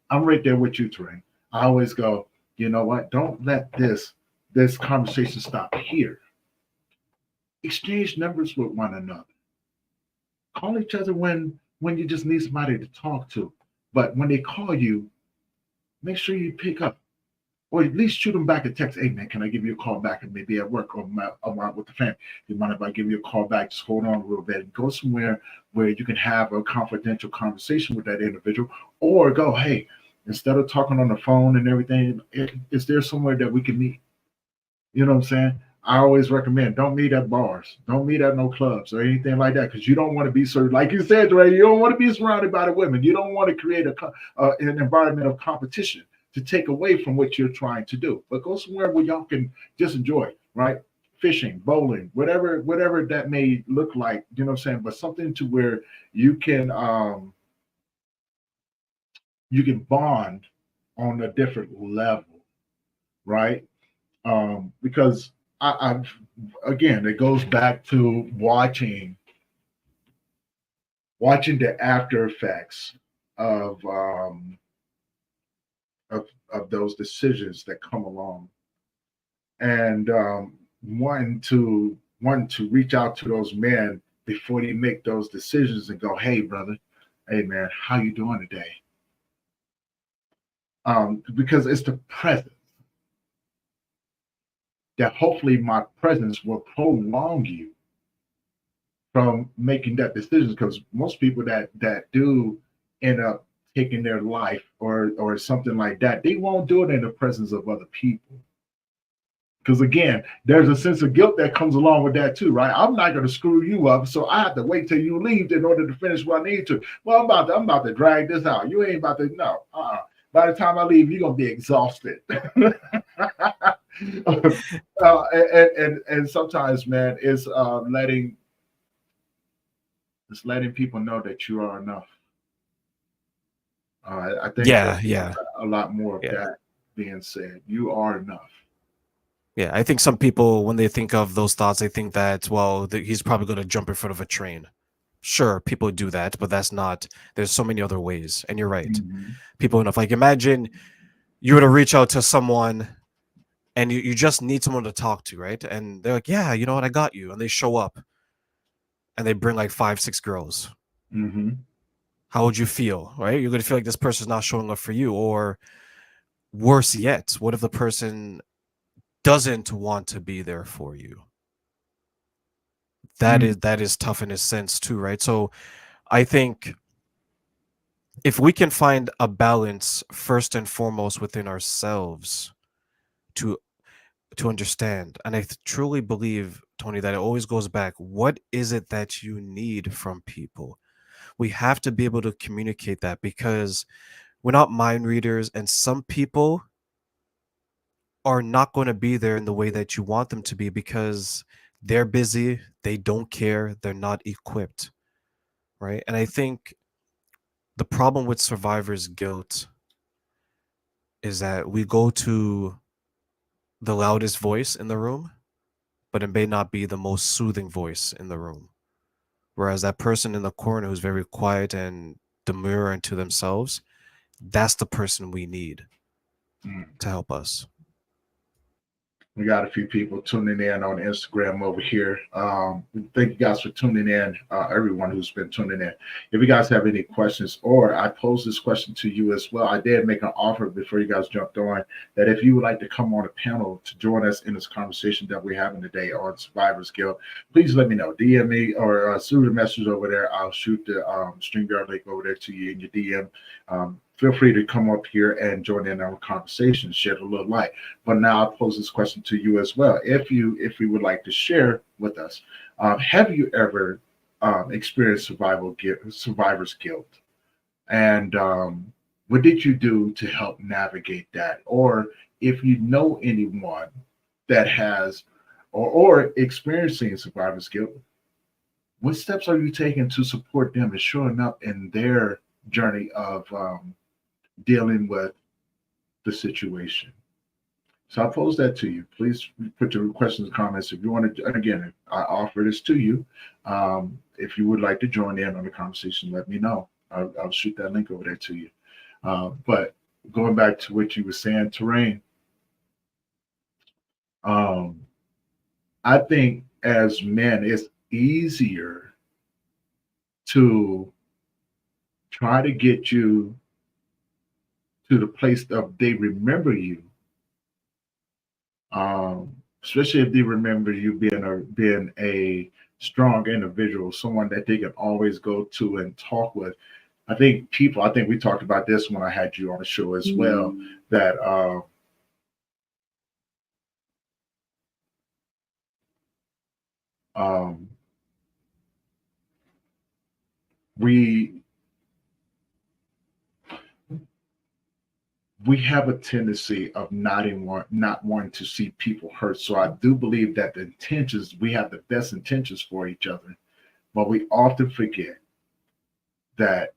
I'm right there with you, Terrain. I always go, you know what? Don't let this conversation stop here. Exchange numbers with one another. Call each other when you just need somebody to talk to. But when they call you, make sure you pick up, or at least shoot them back a text. Hey man, can I give you a call back? And maybe at work, or I'm out with the family. Do you mind if I give you a call back? Just hold on a little bit and go somewhere where you can have a confidential conversation with that individual, or go, hey, instead of talking on the phone and everything, is there somewhere that we can meet? You know what I'm saying? I always recommend don't meet at bars, don't meet at no clubs or anything like that, because you don't want to be like you said, Ray. You don't want to be surrounded by the women. You don't want to create an environment of competition to take away from what you're trying to do. But go somewhere where y'all can just enjoy, right? Fishing, bowling, whatever that may look like. You know what I'm saying? But something to where you can um, you can bond on a different level, right? Because I've again, it goes back to watching the after effects of um, of those decisions that come along, and wanting to reach out to those men before they make those decisions and go, hey brother, hey man, how you doing today? Because it's the presence that hopefully my presence will prolong you from making that decision, because most people that do end up taking their life or something like that, they won't do it in the presence of other people, because again, there's a sense of guilt that comes along with that too, right? I'm not going to screw you up, so I have to wait till you leave in order to finish what I need to. Well, I'm about to drag this out. You ain't about to, no. By the time I leave, you're gonna be exhausted. And sometimes, man, it's letting people know that you are enough. I think Yeah, there's yeah, a lot more of yeah. that being said. You are enough. Yeah, I think some people, when they think of those thoughts, they think that, well, he's probably going to jump in front of a train. Sure, people do that, but that's not, there's so many other ways. And you're right. Mhm. People enough. Like, imagine you were to reach out to someone and you just need someone to talk to, right? And they're like, yeah, you know what? I got you. And they show up and they bring like five, six girls. Mhm. How would you feel, right? You're going to feel like this person's not showing up for you. Or worse yet, what if the person doesn't want to be there for you? that Mm. is that is tough in a sense too, right? So I think if we can find a balance first and foremost within ourselves to understand, and truly believe, Tony, that it always goes back, what is it that you need from people? We have to be able to communicate that, because we're not mind readers, and some people are not going to be there in the way that you want them to be, because they're busy, they don't care, they're not equipped, right? And I think the problem with survivor's guilt is that we go to the loudest voice in the room, but it may not be the most soothing voice in the room. Whereas that person in the corner who's very quiet and demure into themselves, that's the person we need Mm. to help us. We got a few people tuning in on Instagram over here. Thank you guys for tuning in, everyone who's been tuning in. If you guys have any questions, or I pose this question to you as well, I did make an offer before you guys jumped on that if you would like to come on a panel to join us in this conversation that we're having today on Survivors Guild, please let me know. DM me or shoot a message over there. I'll shoot the StreamYard link over there to you in your DM. Feel free to come up here and join in our conversation, shed a little light. But now I'll pose this question to you as well. If you would like to share with us, have you ever experienced survivor's guilt? And what did you do to help navigate that? Or if you know anyone that has or experiencing survivor's guilt, what steps are you taking to support them and showing up in their journey of dealing with the situation? So I'll pose that to you. Please put your questions and comments if you want to. And again, I offer this to you. If you would like to join in on the conversation, let me know. I'll shoot that link over there to you. But going back to what you were saying, Terrain, I think as men, it's easier to try to get you to the place of they remember you, especially if they remember you being a strong individual, someone that they can always go to and talk with. I think we talked about this when I had you on the show as well, that we have a tendency of not wanting to see people hurt. So I do believe that we have the best intentions for each other, but we often forget that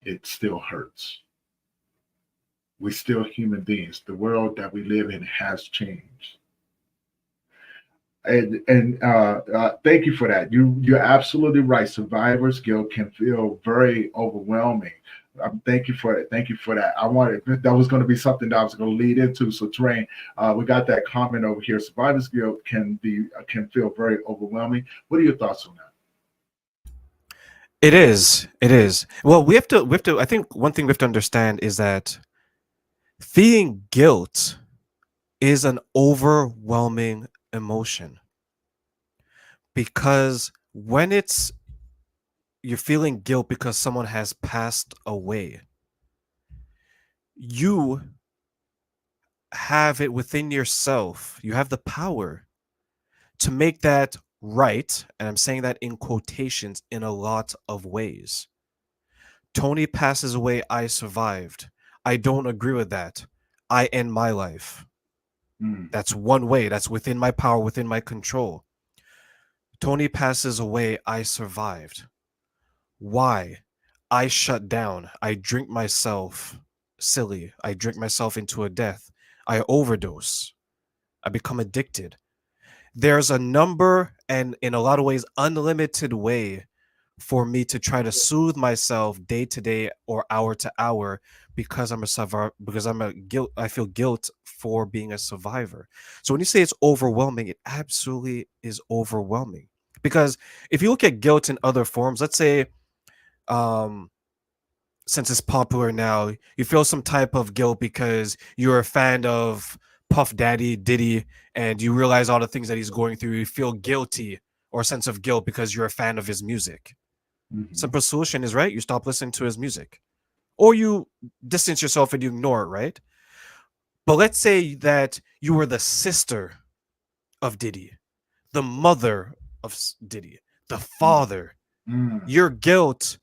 it still hurts. We're still human beings. The world that we live in has changed. And thank you for that. You're absolutely right. Survivor's guilt can feel very overwhelming. Thank you for it. Thank you for that. That was going to be something that I was going to lead into. So, Terrain, we got that comment over here. Survivor's guilt can feel very overwhelming. What are your thoughts on that? It is. It is. Well, we have to. I think one thing we have to understand is that feeling guilt is an overwhelming emotion, because when you're feeling guilt because someone has passed away, you have it within yourself. You have the power to make that right, and I'm saying that in quotations, in a lot of ways. Tony passes away, I survived. I don't agree with that. I end my life. That's one way. That's within my power, within my control. Tony passes away, I survived. Why? I shut down. I drink myself silly. I drink myself into a death. I overdose. I become addicted. There's a number and, in a lot of ways, unlimited way for me to try to soothe myself day to day or hour to hour, because I'm a survivor, because I feel guilt for being a survivor. So when you say it's overwhelming, it absolutely is overwhelming. Because if you look at guilt in other forms, let's say, since it's popular now, you feel some type of guilt because you're a fan of Puff Daddy, Diddy, and you realize all the things that he's going through. You feel guilty or a sense of guilt because you're a fan of his music. Simple solution is, right, you stop listening to his music, or you distance yourself and you ignore it, right? But let's say that you were the sister of Diddy, the mother of Diddy, the father. Your guilt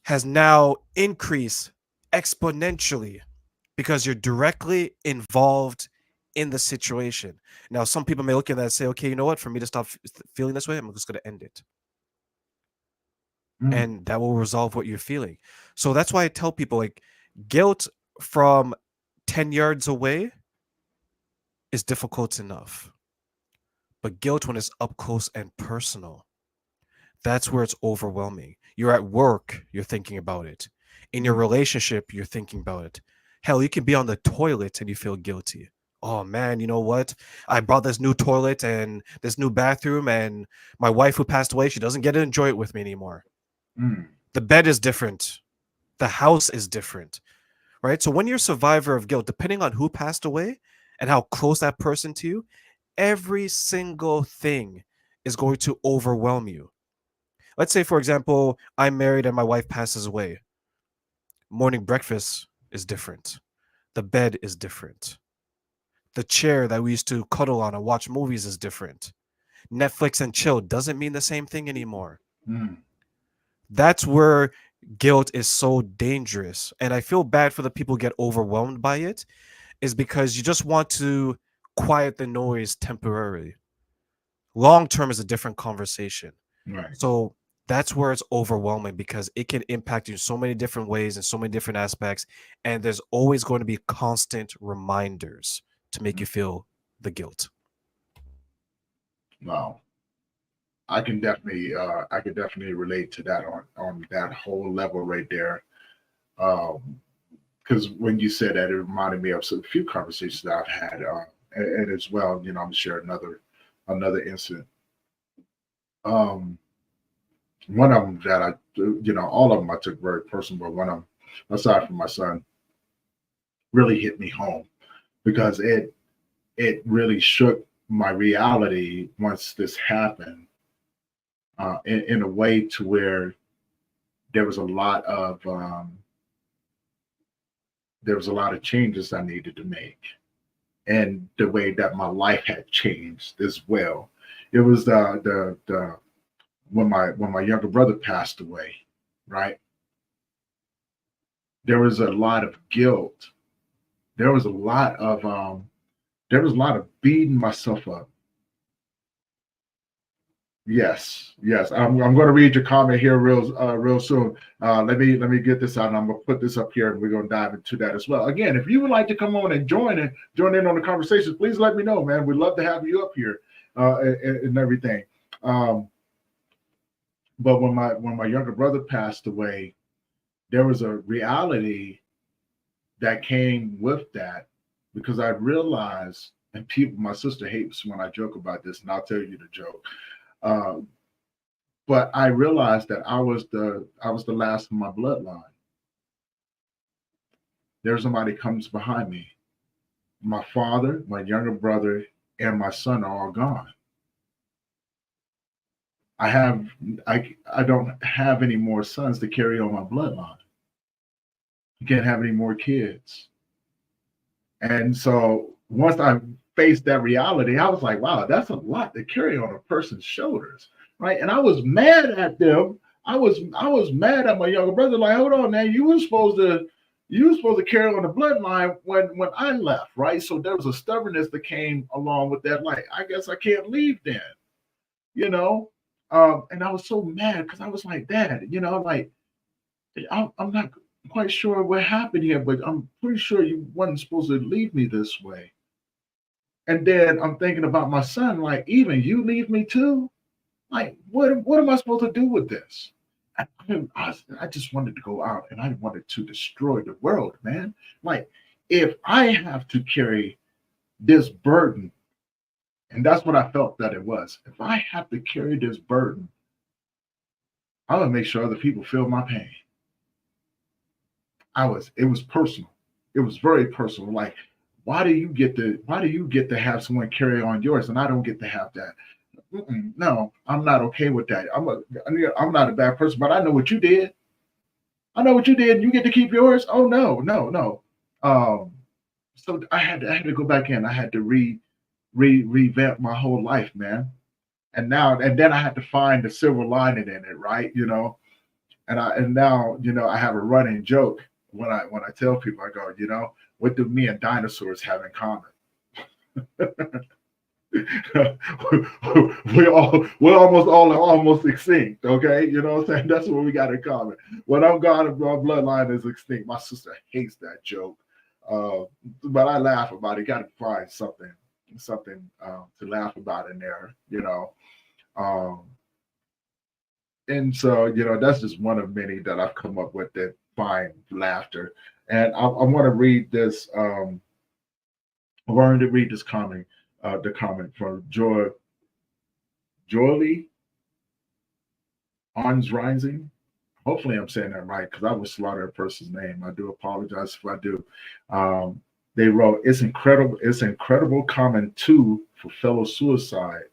has now increased exponentially because you're directly involved in the situation. Now, some people may look at that and say, okay, you know what? For me to stop feeling this way, I'm just going to end it. And that will resolve what you're feeling. So that's why I tell people, like, guilt from 10 yards away is difficult enough. But guilt when it's up close and personal, that's where it's overwhelming. You're at work, you're thinking about it. In your relationship, you're thinking about it. Hell, you can be on the toilet and you feel guilty. Oh man, you know what? I brought this new toilet and this new bathroom, and my wife who passed away, she doesn't get to enjoy it with me anymore. Mm. The bed is different. The house is different, right? So when you're a survivor of guilt, depending on who passed away and how close that person to you, every single thing is going to overwhelm you. Let's say, for example, I'm married and my wife passes away. Morning breakfast is different. The bed is different. The chair that we used to cuddle on and watch movies is different. Netflix and chill doesn't mean the same thing anymore. Mm. That's where guilt is so dangerous. And I feel bad for the people who get overwhelmed by it, is because you just want to quiet the noise temporarily. Long term is a different conversation. Right. So that's where it's overwhelming, because it can impact you in so many different ways and so many different aspects. And there's always going to be constant reminders to make you feel the guilt. Wow. I can definitely relate to that on that whole level right there. Because when you said that, it reminded me of a few conversations that I've had, and as well, I'm gonna share another incident. Um, One of them that all of them I took very personal, but one of them, aside from my son, really hit me home because it really shook my reality once this happened, in a way to where there was a lot of changes I needed to make, and the way that my life had changed as well. It was the when my younger brother passed away, right? There was a lot of guilt. There was a lot of beating myself up. Yes. I'm going to read your comment here real soon. Let me get this out, and I'm going to put this up here, and we're going to dive into that as well. Again, if you would like to come on and join in on the conversation, please let me know, man. We'd love to have you up here, and everything. But when my younger brother passed away, there was a reality that came with that, because I realized, and my sister hates when I joke about this, and I'll tell you the joke. But I realized that I was the last of my bloodline. There's somebody comes behind me. My father, my younger brother, and my son are all gone. I don't have any more sons to carry on my bloodline. You can't have any more kids. And so once I faced that reality, I was like, wow, that's a lot to carry on a person's shoulders, right? And I was mad at them. I was mad at my younger brother. Like, hold on, man, you were supposed to carry on the bloodline when I left, right? So there was a stubbornness that came along with that. Like, I guess I can't leave then, you know. And I was so mad because I was like, Dad, like I'm not quite sure what happened here, but I'm pretty sure you wasn't supposed to leave me this way. And then I'm thinking about my son, like, even you leave me too? Like, what am I supposed to do with this? I just wanted to go out and I wanted to destroy the world, man. Like, if I have to carry this burden, and that's what I felt that it was. If I have to carry this burden, I'm gonna make sure other people feel my pain. It was personal. It was very personal. Like, why do you get to have someone carry on yours and I don't get to have that? No, I'm not okay with that. I'm not a bad person, but I know what you did. I know what you did. And you get to keep yours. Oh no. So I had to go back in. I had to revamp my whole life, man. And then I had to find the silver lining in it, right? And now I have a running joke when I tell people, I go, what do me and dinosaurs have in common? we're almost extinct, okay? You know what I'm saying? That's what we got in common. When I'm gone, my bloodline is extinct. My sister hates that joke, but I laugh about it. Got to find something to laugh about in there, and so that's just one of many that I've come up with that find laughter. And I want to read this. I wanted to read this comment, the comment from Jolie Ons Rising. Hopefully, I'm saying that right because I would slaughter a person's name. I do apologize if I do. Um, they wrote, "It's incredible. It's incredible comment too for fellow suicide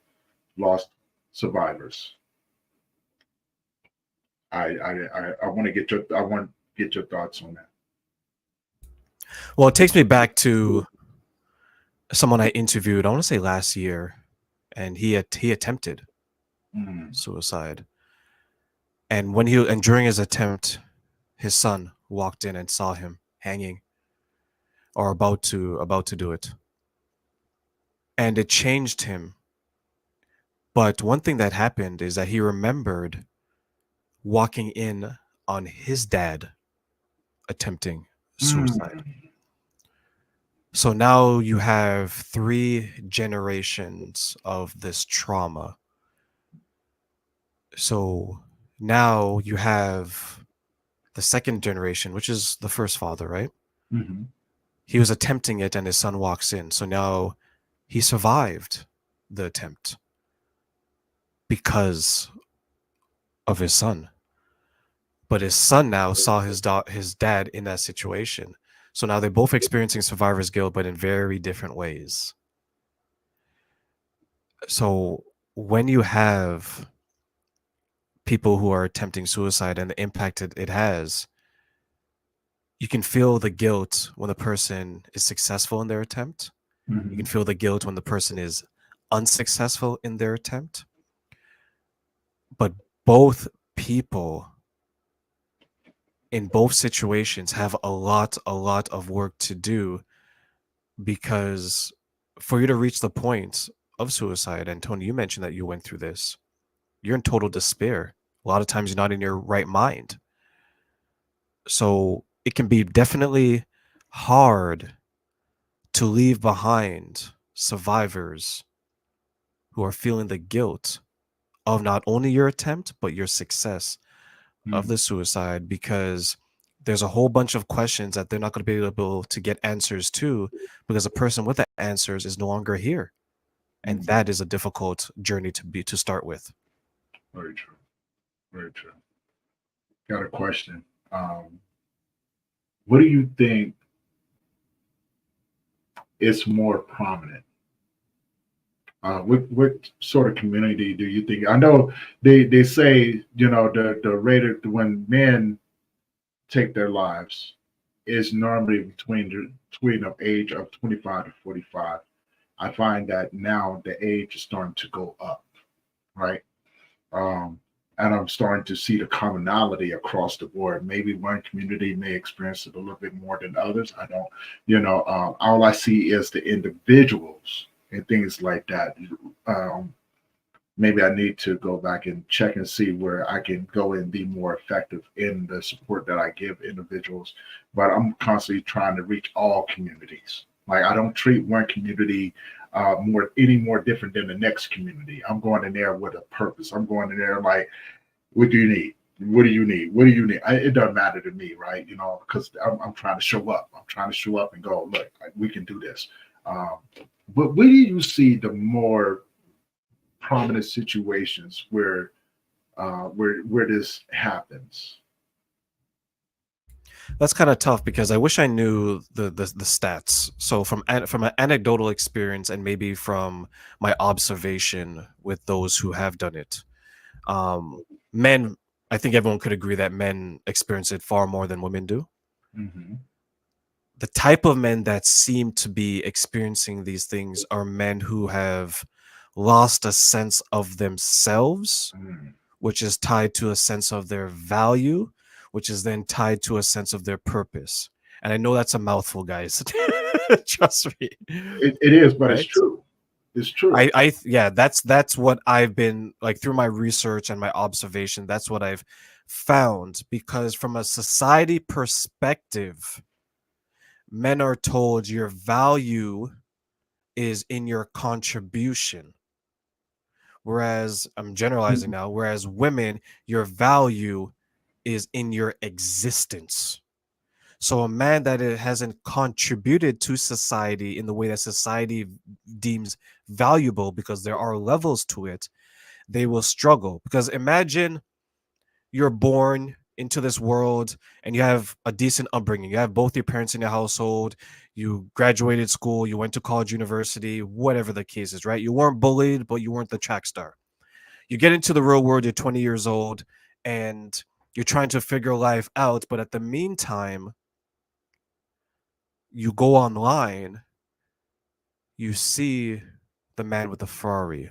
lost survivors." I want to get your thoughts on that. Well, it takes me back to someone I interviewed, I want to say last year, and he attempted Mm, suicide. And during his attempt, his son walked in and saw him hanging or about to do it. And it changed him. But one thing that happened is that he remembered walking in on his dad attempting suicide. mm, So now you have 3 generations of this trauma. So now you have the second generation, which is the first father, right? mhm, He was attempting it and his son walks in. So now he survived the attempt because of his son. But his son now saw his dad in that situation. So now they're both experiencing survivor's guilt, but in very different ways. So when you have people who are attempting suicide and the impact it has, you can feel the guilt when the person is successful in their attempt. You can mhm, feel the guilt when the person is unsuccessful in their attempt. But both people in both situations have a lot of work to do because for you to reach the point of suicide, and Tony, you mentioned that you went through this, you're in total despair. A lot of times you're not in your right mind. So it can be definitely hard to leave behind survivors who are feeling the guilt of not only your attempt, but your success of mm, the suicide because there's a whole bunch of questions that they're not going to be able to get answers to because the person with the answers is no longer here. And mm. that is a difficult journey to start with. Very true. Very true. Got a question. Um, what do you think is more prominent? What sort of community do you think? I know they say the rate of when men take their lives is normally between the age of 25 to 45. I find that now the age is starting to go up, right? Um, and I'm starting to see the commonality across the board. Maybe one community may experience it a little bit more than others. I don't, all I see is the individuals and things like that. Um, Maybe I need to go back and check and see where I can go and be more effective in the support that I give individuals. But I'm constantly trying to reach all communities. Like I don't treat one community more different than the next community. I'm going in there with a purpose. I'm going in there like, what do you need? What do you need? What do you need? It doesn't matter to me, right? Because I'm trying to show up. I'm trying to show up and go, look, we can do this. Um, but where do you see the more prominent situations where this happens? That's kind of tough because I wish I knew the stats. So from an anecdotal experience and maybe from my observation with those who have done it, men, I think everyone could agree that men experience it far more than women do. Mm-hmm. The type of men that seem to be experiencing these things are men who have lost a sense of themselves, Mm. which is tied to a sense of their value, which is then tied to a sense of their purpose. And I know that's a mouthful, guys. Trust me. It is, but it's Right? true. It's true. Yeah, that's what I've been like through my research and my observation. That's what I've found because from a society perspective, men are told your value is in your contribution. Whereas I'm generalizing now, whereas women, your value is in your existence. So a man that it hasn't contributed to society in the way that society deems valuable, because there are levels to it, they will struggle. Because imagine you're born into this world and you have a decent upbringing. You have both your parents in your household. You graduated school. You went to college, university, whatever the case is, right? You weren't bullied, but you weren't the track star. You get into the real world. You're 20 years old, and you're trying to figure life out. But at the meantime, you go online. You see the man with the Ferrari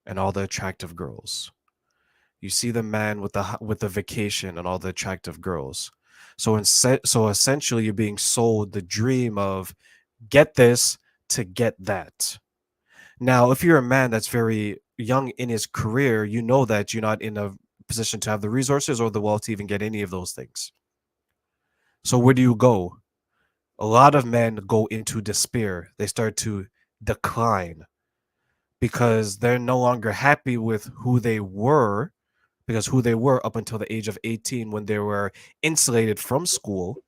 and all the attractive girls. You see the man with the vacation and all the attractive girls. So essentially, you're being sold the dream of get this to get that. Now, if you're a man that's very young in his career, you know that you're not in a position to have the resources or the wealth to even get any of those things. So where do you go? A lot of men go into despair. They start to decline because they're no longer happy with who they were, because who they were up until the age of 18, when they were insulated from school,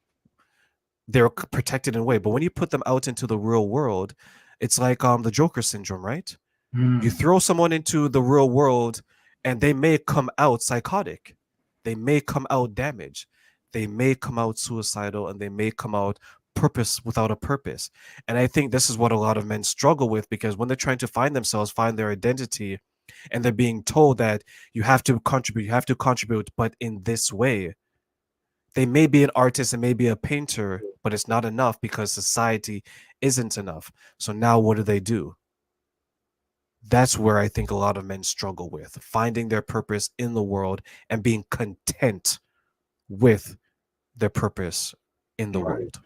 they were protected in a way. But when you put them out into the real world, it's like the Joker syndrome, right? You throw someone into the real world and they may come out psychotic. They may come out damaged. They may come out suicidal, and they may come out purpose without a purpose. And I think this is what a lot of men struggle with, because when they're trying to find themselves, find their identity, and they're being told that you have to contribute, but in this way, they may be an artist and maybe a painter, but it's not enough because society isn't enough. So now what do? That's where I think a lot of men struggle with finding their purpose in the world and being content with their purpose in the Right. world.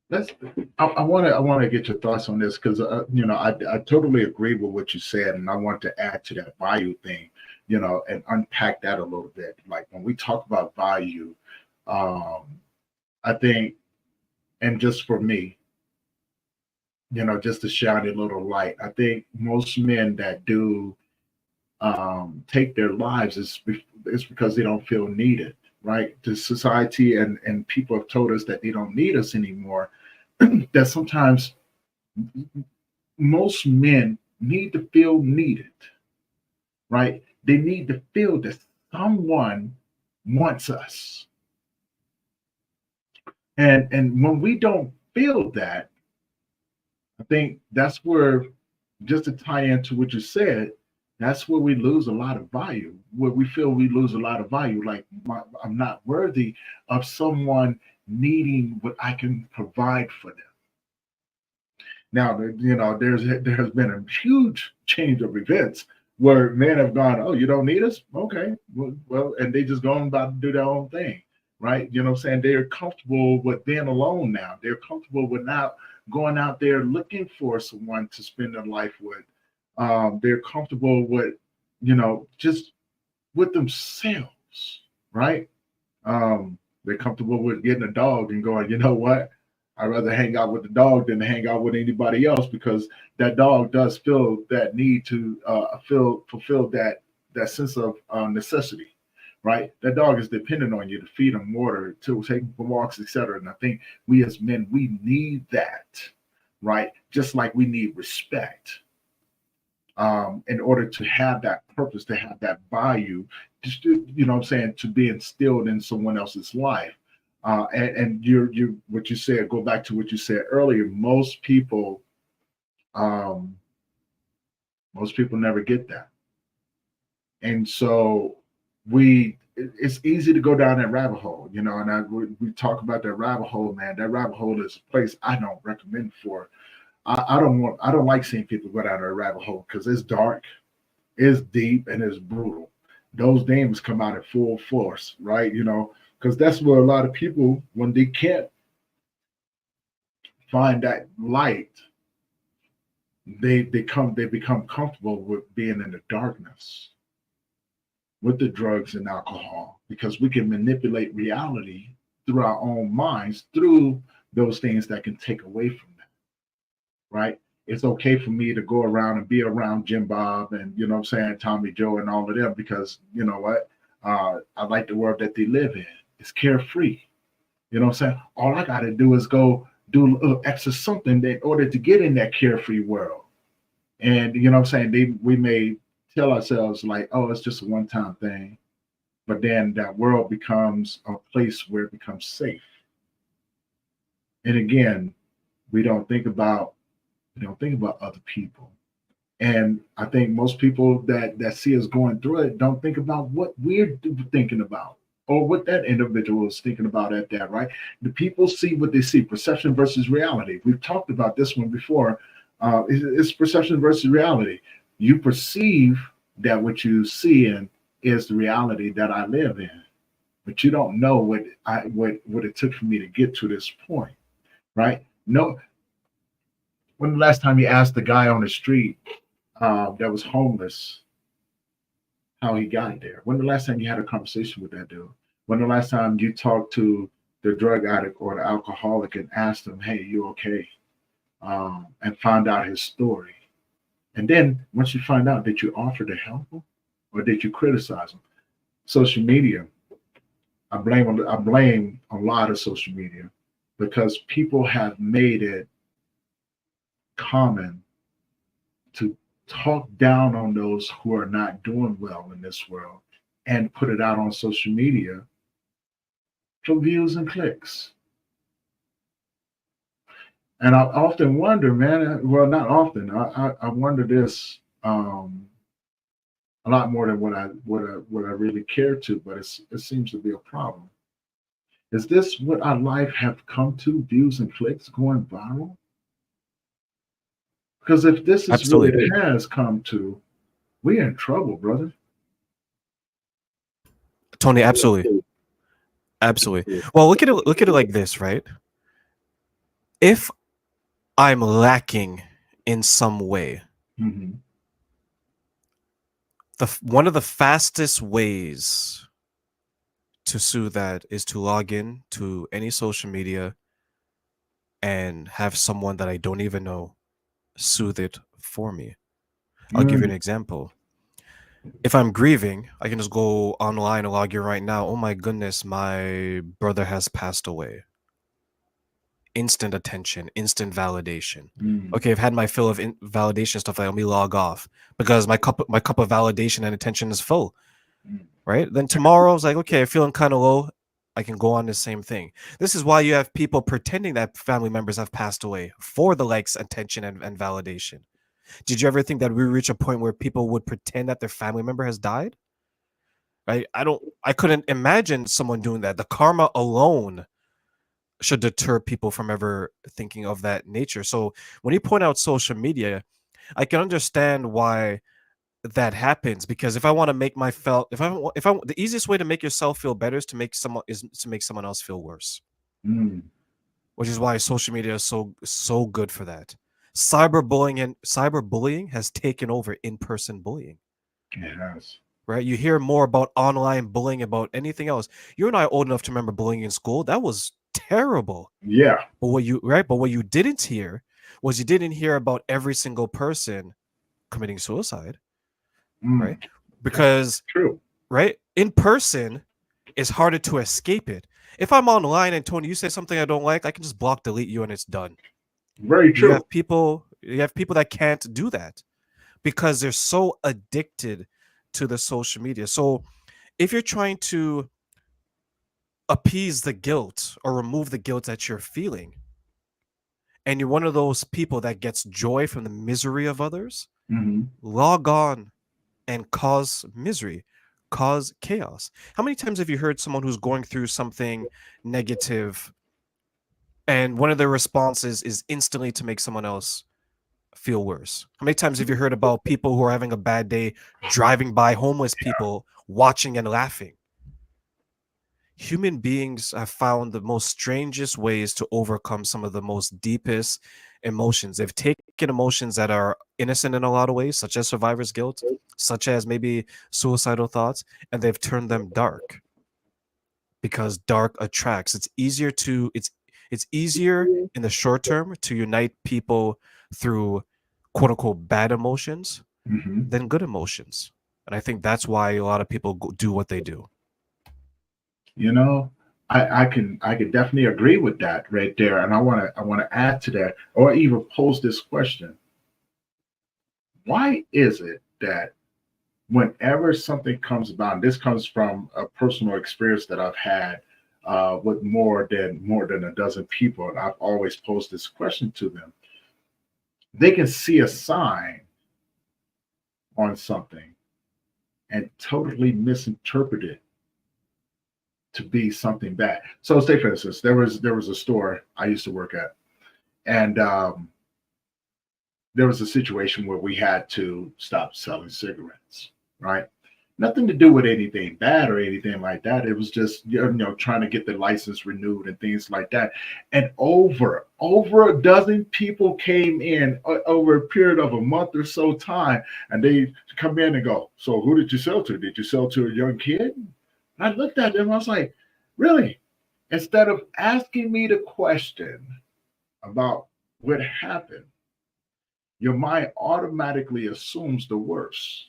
Let's. I want to get your thoughts on this because I totally agree with what you said, and I want to add to that value thing, and unpack that a little bit. Like when we talk about value, um, I think, and just for me, just to shine a little light, I think most men that do take their lives is because they don't feel needed, right? The society and people have told us that they don't need us anymore. That sometimes most men need to feel needed, right? They need to feel that someone wants us. And when we don't feel that, I think that's where, just to tie into what you said, that's where we lose a lot of value, where we feel we lose a lot of value. Like I'm not worthy of someone needing what I can provide for them. Now, there has been a huge change of events where men have gone, oh, you don't need us? Okay. Well, and they just gone about to do their own thing, right? You know what I'm saying? They're comfortable with being alone now. They're comfortable with not going out there looking for someone to spend their life with. They're comfortable with, just with themselves, right? They're comfortable with getting a dog and going, you know what? I'd rather hang out with the dog than to hang out with anybody else, because that dog does feel that need to fulfill that sense of necessity, right? That dog is dependent on you to feed him water, to take him for walks, etc. And I think we as men, we need that, right? Just like we need respect, in order to have that purpose, to have that value, just to, what I'm saying, to be instilled in someone else's life. And you what you said, go back to what you said earlier. Um, most people never get that, and so it's easy to go down that rabbit hole, And we talk about that rabbit hole, man. That rabbit hole is a place I don't recommend for. I don't like seeing people go down that rabbit hole because it's dark, it's deep, and it's brutal. Those demons come out in full force, right? Because that's where a lot of people, when they can't find that light, they become comfortable with being in the darkness, with the drugs and alcohol, because we can manipulate reality through our own minds, through those things that can take away from them, right? It's okay for me to go around and be around Jim Bob and, Tommy Joe and all of them, because you know what? I like the world that they live in. It's carefree. You know what I'm saying? All I got to do is go do a little extra something in order to get in that carefree world. And you know what I'm saying? We may tell ourselves like, oh, it's just a one-time thing, but then that world becomes a place where it becomes safe. And again, we don't think about we don't think about other people. And I think most people that see us going through it don't think about what we're thinking about or what that individual is thinking about at that, right? The people see what they see, perception versus reality. We've talked about this one before. It's perception versus reality. You perceive that what you see in is the reality that I live in, but you don't know what it took for me to get to this point, right? No, when the last time you asked the guy on the street that was homeless how he got there? When the last time you had a conversation with that dude? When the last time you talked to the drug addict or the alcoholic and asked him, "Hey, you okay?" And found out his story. And then once you find out, did you offer to help him or did you criticize him? Social media, I blame a lot of social media because people have made it common to talk down on those who are not doing well in this world and put it out on social media for views and clicks. And I often wonder, man, well, not often, I wonder this a lot more than what I really care to, but it seems to be a problem. Is this what our life have come to, views and clicks going viral? Because if this is what Absolutely. it has come to, we're in trouble, brother. Tony, absolutely. Absolutely. Well, look at it like this, right? If I'm lacking in some way, Mm-hmm. one of the fastest ways to sue that is to log in to any social media and have someone that I don't even know soothe it for me. I'll give you an Mm, example. If I'm grieving, I can just go online and log in right now. Oh my goodness, my brother has passed away. Instant attention, instant validation. mm, Okay, I've had my fill of validation stuff. Like, let me log off because my cup of validation and attention is full. mm. Right? Then tomorrow I was like, okay, I'm feeling kind of low. I can go on the same thing. This is why you have people pretending that family members have passed away for the likes, attention, and validation. Did you ever think that we reach a point where people would pretend that their family member has died? Right? I couldn't imagine someone doing that. The karma alone should deter people from ever thinking of that nature. So when you point out social media, I can understand why that happens because if I want to make my felt if I the easiest way to make yourself feel better is to make someone else feel worse, Mm, which is why social media is so good for that. Cyberbullying has taken over in-person bullying, it has. right? You hear more about online bullying about anything else. You and I are old enough to remember bullying in school. That was terrible. Yeah. But what you didn't hear was you didn't hear about every single person committing suicide, right? Mm, that's Because true. right? In person, it's harder to escape it. If I'm online and Tony, you say something I don't like, I can just block, delete you, and it's done. Very true. You have people that can't do that because they're so addicted to the social media. So if you're trying to appease the guilt or remove the guilt that you're feeling, and you're one of those people that gets joy from the misery of others, Hmm. log on and cause misery, cause chaos. How many times have you heard someone who's going through something negative and one of their responses is instantly to make someone else feel worse? How many times have you heard about people who are having a bad day driving by homeless people, watching and laughing? Human beings have found the most strangest ways to overcome some of the most deepest emotions. They've taken emotions that are innocent in a lot of ways, such as survivor's guilt, such as maybe suicidal thoughts, and they've turned them dark because dark attracts. It's easier in the short term to unite people through quote unquote bad emotions Hmm. than good emotions. And I think that's why a lot of people do what they do. You know, I could definitely agree with that right there. And I want to add to that, or even pose this question: why is it that whenever something comes about, and this comes from a personal experience that I've had with more than a dozen people, and I've always posed this question to them. They can see a sign on something and totally misinterpret it to be something bad. So, say for instance, there was a store I used to work at, and there was a situation where we had to stop selling cigarettes, right? Nothing to do with anything bad or anything like that. It was just trying to get the license renewed and things like that. And over a dozen people came in over a period of a month or so time, and they come in and go, "So who did you sell to? Did you sell to a young kid?" And I looked at them. I was like, "Really?" Instead of asking me the question about what happened, your mind automatically assumes the worst.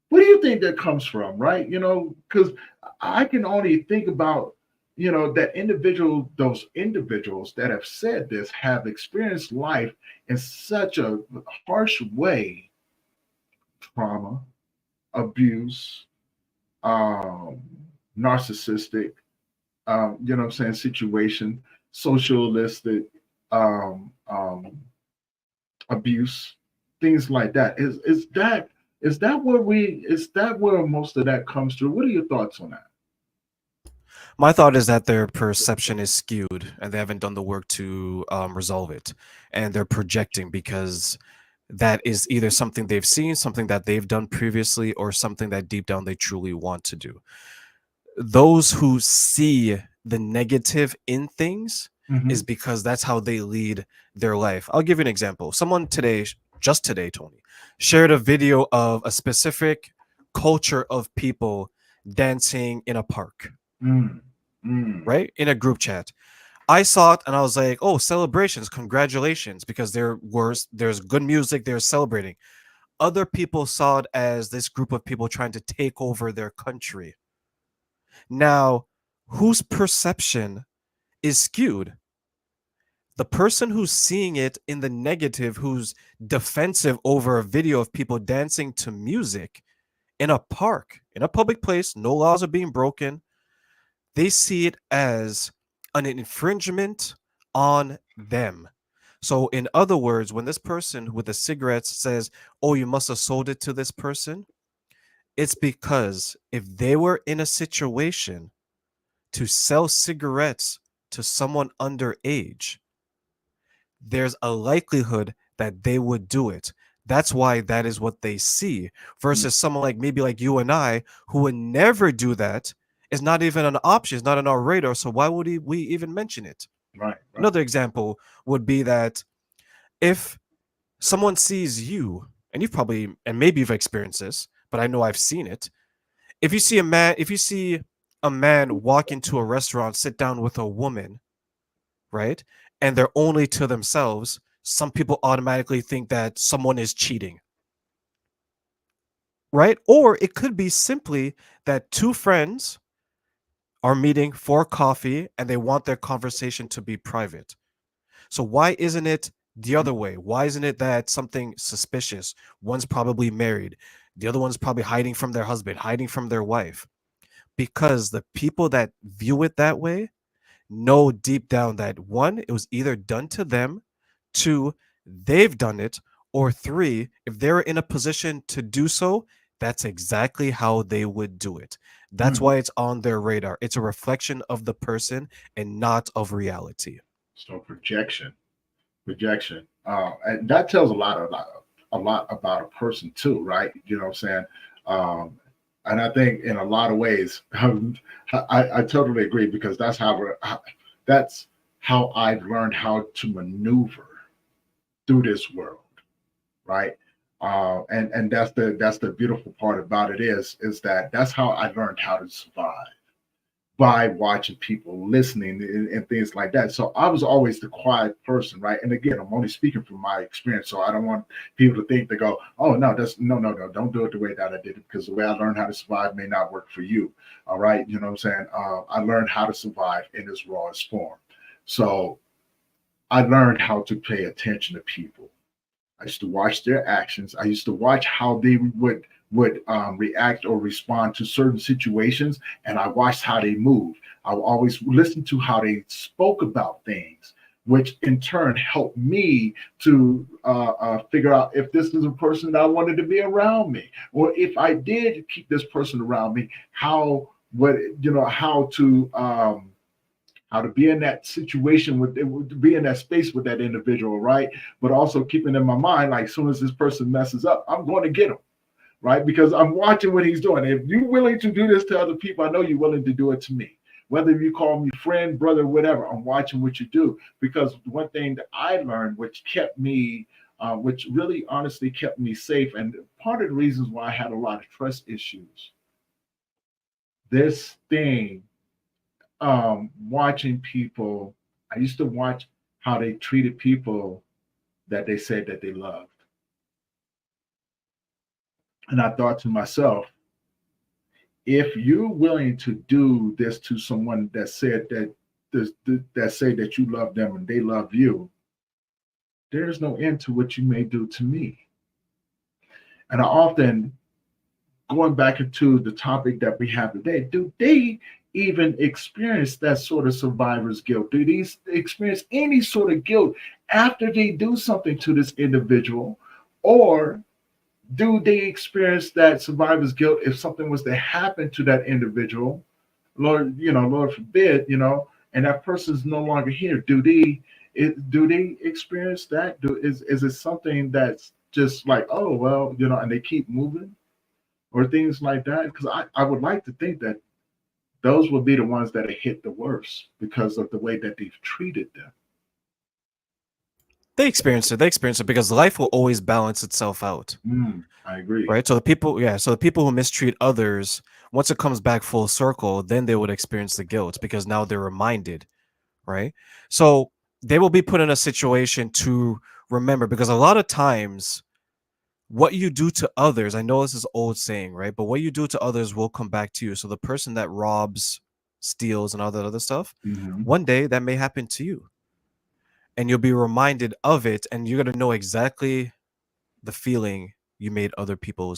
What do you think that comes from, right? Because I can only think about, that those individuals that have said this have experienced life in such a harsh way: trauma, abuse, um, narcissistic, what I'm saying, situation, socialistic, abuse, things like that. Is that where most of that comes through? What are your thoughts on that? My thought is that their perception is skewed and they haven't done the work to resolve it. And they're projecting because that is either something they've seen, something that they've done previously, or something that deep down they truly want to do. Those who see the negative in things Hmm. is because that's how they lead their life. I'll give you an example. Someone today, just today, Tony, shared a video of a specific culture of people dancing in a park, Mm, mm, right? In a group chat. I saw it and I was like, "Oh, celebrations, congratulations," because there's good music, they're celebrating. Other people saw it as this group of people trying to take over their country. Now, whose perception is skewed? The person who's seeing it in the negative, who's defensive over a video of people dancing to music in a park, in a public place, no laws are being broken, they see it as an infringement on them. So, in other words, when this person with the cigarettes says, "Oh, you must have sold it to this person," it's because if they were in a situation to sell cigarettes to someone underage, there's a likelihood that they would do it. That's why that is what they see mm. versus someone like maybe like you and I who would never do that is not even an option, it's not on our radar. So why would we even mention it? Right, right. Another example would be that if someone sees you, and you've probably, and maybe you've experienced this, but I know I've seen it. If you see a man walk into a restaurant, sit down with a woman, right? And they're only to themselves, some people automatically think that someone is cheating, right? Or it could be simply that two friends are meeting for coffee and they want their conversation to be private. So why isn't it the other way? Why isn't it that something suspicious? One's probably married, the other one's probably hiding from their husband, hiding from their wife. Because the people that view it that way know deep down that one, it was either done to them, two, they've done it, or three, if they're in a position to do so, that's exactly how they would do it. That's Mm. why it's on their radar. It's a reflection of the person and not of reality. So projection, and that tells a lot about a person too, right? You know what I'm saying? Um, and I think in a lot of ways, I totally agree, because that's how I've learned how to maneuver through this world, right? And that's the beautiful part about it is that that's how I learned how to survive. by watching people listening and things like that. So I was always the quiet person, right? And again, I'm only speaking from my experience, so I don't want people to think they go, "Oh no, that's no, don't do it the way that I did it," because the way I learned how to survive may not work for you. All right, you know what I'm saying? I learned how to survive in its rawest form. So I learned how to pay attention to people. I used to watch their actions. I used to watch how they would react or respond to certain situations, and I watched how they moved. I would always listen to how they spoke about things, which in turn helped me to figure out if this is a person that I wanted to be around me, or if I did keep this person around me, how what how to be in that situation with be in that space with that individual, right? But also keeping in my mind, like, as soon as this person messes up, I'm going to get him, right? Because I'm watching what he's doing. If you're willing to do this to other people, I know you're willing to do it to me. Whether you call me friend, brother, whatever, I'm watching what you do. Because one thing that I learned, which kept me, which really honestly kept me safe, and part of the reasons why I had a lot of trust issues, this thing, watching people, I used to watch how they treated people that they said that they loved. And I thought to myself, if you're willing to do this to someone that said that say that you love them and they love you, there's no end to what you may do to me. And I often, going back into the topic that we have today, do they even experience that sort of survivor's guilt? Do these experience any sort of guilt after they do something to this individual? Or do they experience that survivor's guilt if something was to happen to that individual? Lord, Lord forbid, and that person's no longer here. Do they experience that? Is it something that's just like, oh well, and they keep moving, or things like that? Because I would like to think that those would be the ones that are hit the worst because of the way that they've treated them. They experience it. They experience it because life will always balance itself out, I agree. right? So the people, yeah, so the people who mistreat others, once it comes back full circle, then they would experience the guilt because now they're reminded, right? So they will be put in a situation to remember because a lot of times what you do to others, I know this is old saying, right? But what you do to others will come back to you. So the person that robs, steals, and all that other stuff, Hmm. one day that may happen to you. And you'll be reminded of it, and you're gonna know exactly the feeling you made other people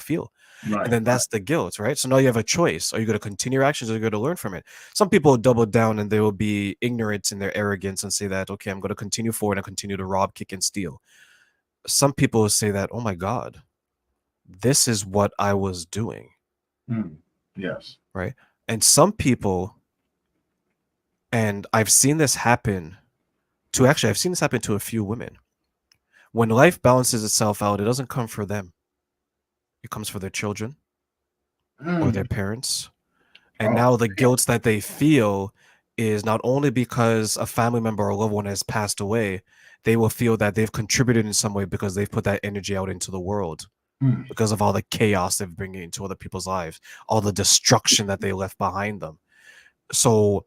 feel. And Right, then that's the guilt, right? So now you have a choice. Are you going to continue your actions or are you going to learn from it? Some people double down and they will be ignorant in their arrogance and say that, okay, I'm going to continue forward and continue to rob, kick, and steal. Some people say that, oh my God, this is what I was doing, mm. Yes. right? And some people, and I've seen this happen to a few women. When life balances itself out, it doesn't come for them, it comes for their children or their Mm. parents. And Oh, now the guilt that they feel is not only because a family member or loved one has passed away, they will feel that they've contributed in some way because they've put that energy out into the world mm. because of all the chaos they've bringing into other people's lives, all the destruction that they left behind them. So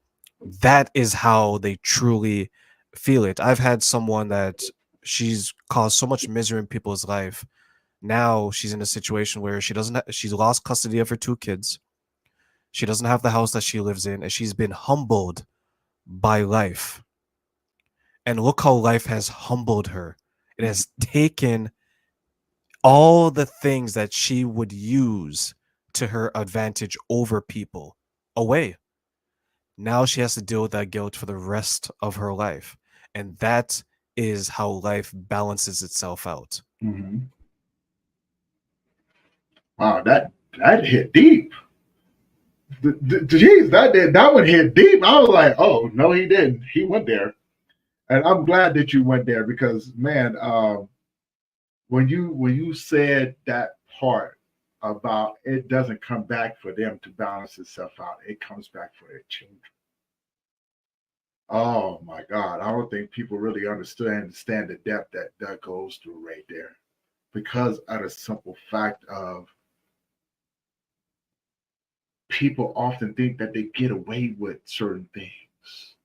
that is how they truly feel it. I've had someone that she's caused so much misery in people's life. Now she's in a situation where she's lost custody of her two kids. She doesn't have the house that she lives in, and she's been humbled by life. And look how life has humbled her. It has taken all the things that she would use to her advantage over people away. Now she has to deal with that guilt for the rest of her life. And that is how life balances itself out. Hmm. Wow, that hit deep. Jeez, that one hit deep. I was like, oh no, he didn't. He went there, and I'm glad that you went there because, man, when you said that part about it doesn't come back for them to balance itself out, it comes back for their children. Oh my God, I don't think people really understand the depth that goes through right there because of the simple fact of people often think that they get away with certain things,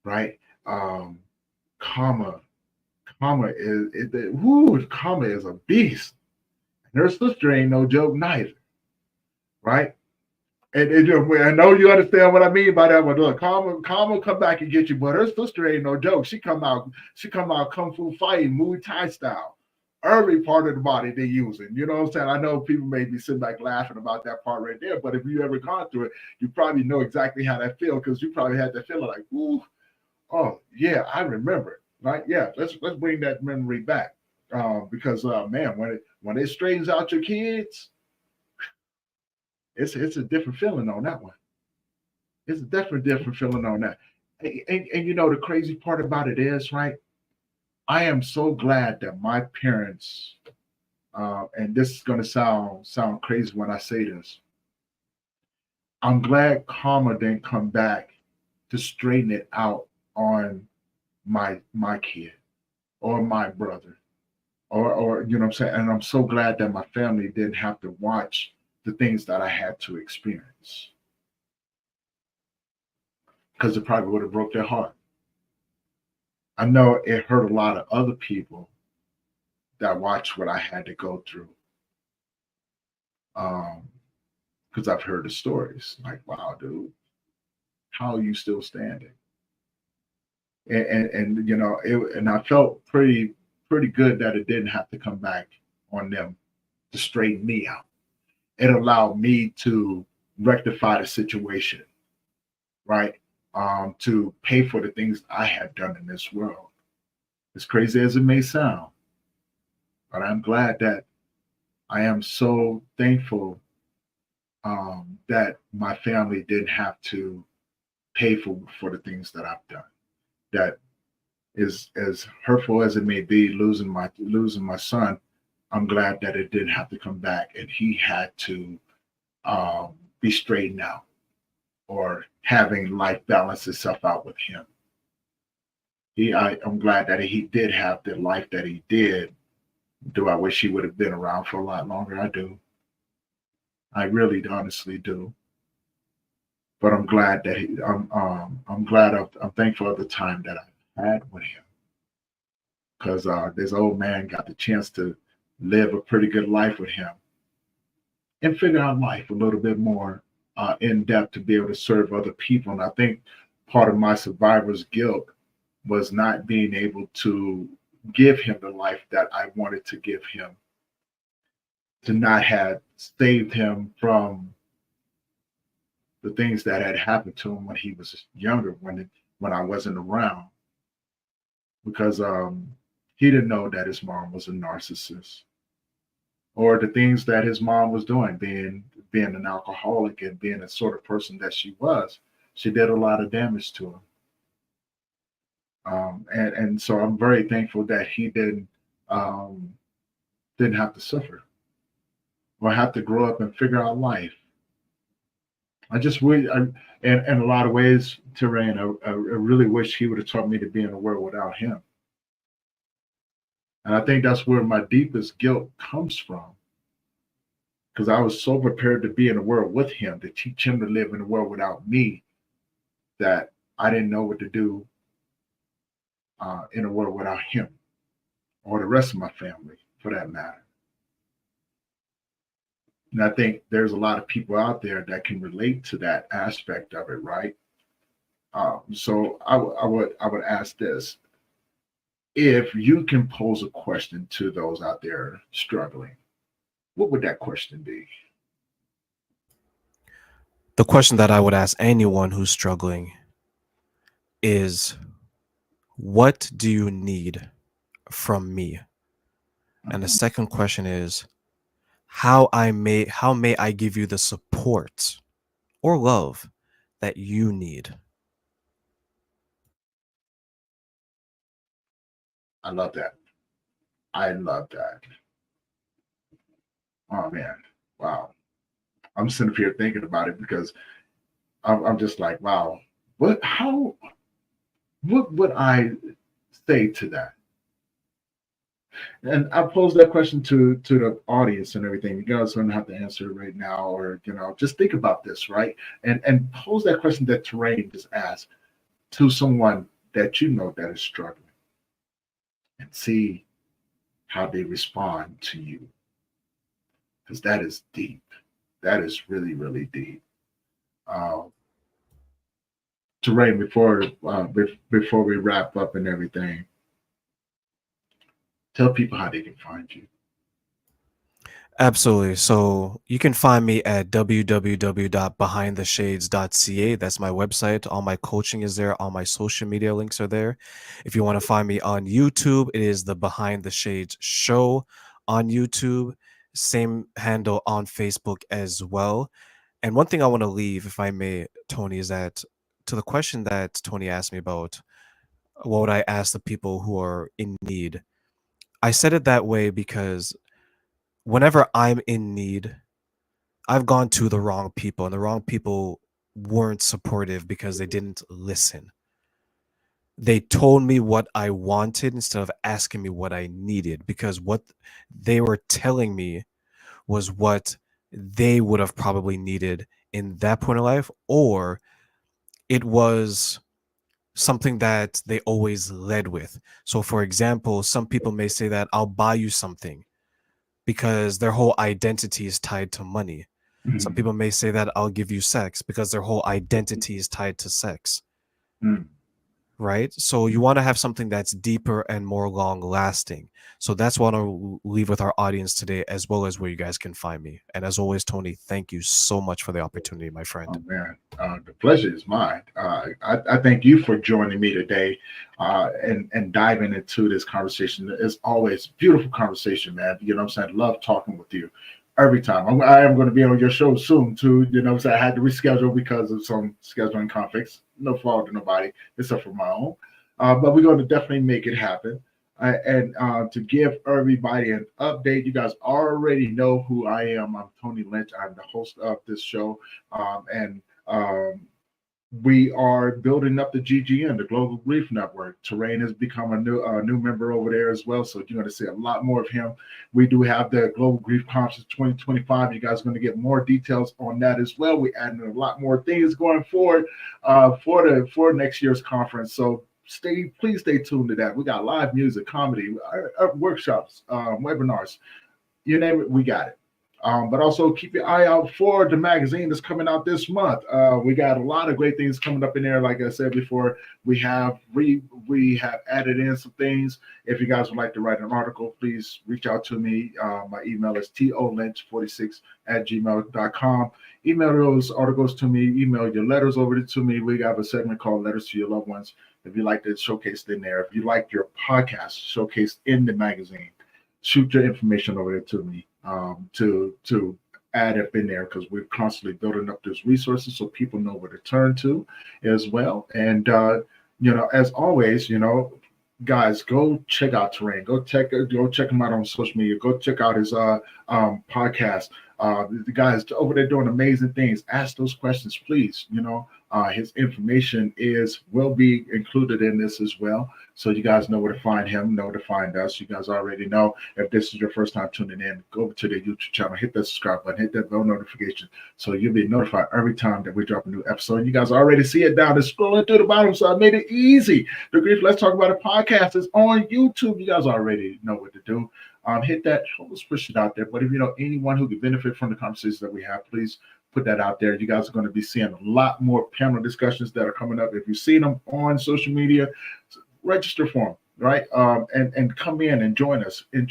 right? Um, karma, karma is a beast. And her sister ain't no joke neither, right? I know you understand what I mean by that one. Look, karma come back and get you, but her sister ain't no joke. She come out kung fu fighting, Muay Thai style. Every part of the body they using. You know what I'm saying? I know people may be sitting back laughing about that part right there, but if you ever gone through it, you probably know exactly how that feels because you probably had that feeling like, ooh, oh yeah, I remember it. Right? Yeah, let's bring that memory back. Because man, when it straightens out your kids, it's a different feeling on that one. It's a definitely different feeling on that. And you know the crazy part about it is, right? I am so glad that my parents, and this is going to sound crazy when I say this. I'm glad karma didn't come back to straighten it out on my kid or my brother or you know what I'm saying. And I'm so glad that my family didn't have to watch the things that I had to experience because it probably would have broke their heart. I know it hurt a lot of other people that watched what I had to go through. Because I've heard the stories like, wow, dude, how are you still standing? And you know, and I felt pretty good that it didn't have to come back on them to straighten me out. It allowed me to rectify the situation, right? To pay for the things I had done in this world. As crazy as it may sound, but I'm glad that I am so thankful that my family didn't have to pay for the things that I've done. That is as hurtful as it may be, losing my son. I'm glad that it didn't have to come back, and he had to be straightened out or having life balance itself out with him. I'm glad that he did have the life that he did. Do I wish he would have been around for a lot longer? I do. I really honestly do. But I'm glad that I'm thankful of the time that I had with him because this old man got the chance to live a pretty good life with him and figure out life a little bit more in depth to be able to serve other people. And I think part of my survivor's guilt was not being able to give him the life that I wanted to give him, to not have saved him from the things that had happened to him when he was younger, when I wasn't around, because he didn't know that his mom was a narcissist, or the things that his mom was doing, being an alcoholic and being the sort of person that she was. She did a lot of damage to him. And so I'm very thankful that he didn't have to suffer or have to grow up and figure out life. I just wish, in a lot of ways, Terrain, I really wish he would have taught me to be in a world without him. And I think that's where my deepest guilt comes from, because I was so prepared to be in a world with him, to teach him to live in a world without me, that I didn't know what to do in a world without him or the rest of my family, for that matter. And I think there's a lot of people out there that can relate to that aspect of it, right? So I would ask this: if you can pose a question to those out there struggling, what would that question be? The question that I would ask anyone who's struggling is, what do you need from me? And the second question is, how may I give you the support or love that you need? I love that. I love that. Oh man, wow. I'm sitting up here thinking about it because I'm just like, wow. What would I say to that? And I pose that question to the audience and everything. You guys don't have to answer it right now, or just think about this, right? And pose that question that Terrain just asked to someone that you know that is struggling, and see how they respond to you, because that is deep. That is really, really deep. Uh, Terrain, before we wrap up and everything, tell people how they can find you. Absolutely. So you can find me at www.behindtheshades.ca. That's my website. All my coaching is there. All my social media links are there. If you want to find me on YouTube, it is the Behind the Shades Show on YouTube. Same handle on Facebook as well. And one thing I want to leave, if I may, Tony, is that to the question that Tony asked me about, what would I ask the people who are in need? I said it that way because whenever I'm in need, I've gone to the wrong people, and the wrong people weren't supportive because they didn't listen. They told me what I wanted instead of asking me what I needed, because what they were telling me was what they would have probably needed in that point of life, or it was something that they always led with. So, for example, some people may say that I'll buy you something because their whole identity is tied to money. Some Mm, people may say that I'll give you sex because their whole identity is tied to sex, mm, right? So you want to have something that's deeper and more long lasting. So that's what I'll leave with our audience today, as well as where you guys can find me. And as always, Tony, thank you so much for the opportunity, my friend. oh man, the pleasure is mine. I thank you for joining me today, and diving into this conversation. It's always beautiful conversation, man. You know what I'm saying? Love talking with you every time. I am going to be on your show soon too. You know what I'm saying? I had to reschedule because of some scheduling conflicts. No fault to nobody except for my own. But we're going to definitely make it happen. And to give everybody an update, you guys already know who I am. I'm Tony Lynch. I'm the host of this show, and we are building up the GGN, the Global Grief Network. Terrain has become a new member over there as well, so you're going to see a lot more of him. We do have the Global Grief Conference 2025. You guys are going to get more details on that as well. We're adding a lot more things going forward for next year's conference. So please stay tuned to that. We got live music, comedy, workshops, webinars, you name it, we got it. But also keep your eye out for the magazine that's coming out this month. We got a lot of great things coming up in there. Like I said before, we have added in some things. If you guys would like to write an article, please reach out to me. My email is tolynch46@gmail.com. Email those articles to me. Email your letters over to me. We have a segment called Letters to Your Loved Ones. If you like to showcased in there, if you like your podcast showcased in the magazine, shoot your information over there to me, to add up in there, because we're constantly building up those resources so people know where to turn to as well. And as always, guys, go check out Terrain. Go check him out on social media. Go check out his podcast. The guys over there doing amazing things. Ask those questions, please. His information will be included in this as well, so you guys know where to find him, know where to find us. You guys already know. If this is your first time tuning in, go over to the YouTube channel, hit that subscribe button, hit that bell notification, so you'll be notified every time that we drop a new episode. You guys already see it down there scrolling through the bottom, so I made it easy. The Grief Let's Talk About It podcast is on YouTube. You guys already know what to do. Hit that, let's push it out there. But if you know anyone who could benefit from the conversations that we have, please put that out there. You guys are going to be seeing a lot more panel discussions that are coming up. If you see them on social media, register for them, right? And come in and join us, and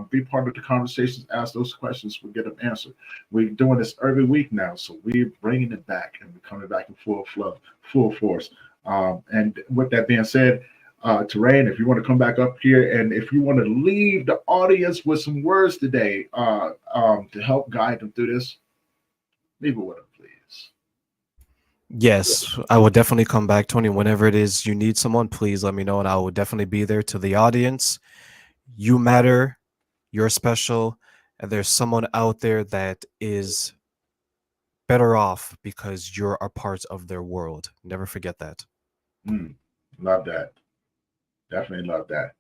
be part of the conversations. Ask those questions, we'll get them answered. We're doing this every week now, so we're bringing it back, and we're coming back in full flow, full force. And with that being said, Terrain, if you want to come back up here, and if you want to leave the audience with some words today, to help guide them through this, leave it with them, please. Yes, I will definitely come back, Tony. Whenever it is you need someone, please let me know, and I will definitely be there. To the audience, you matter, you're special, and there's someone out there that is better off because you're a part of their world. Never forget that. Love that. Definitely love that.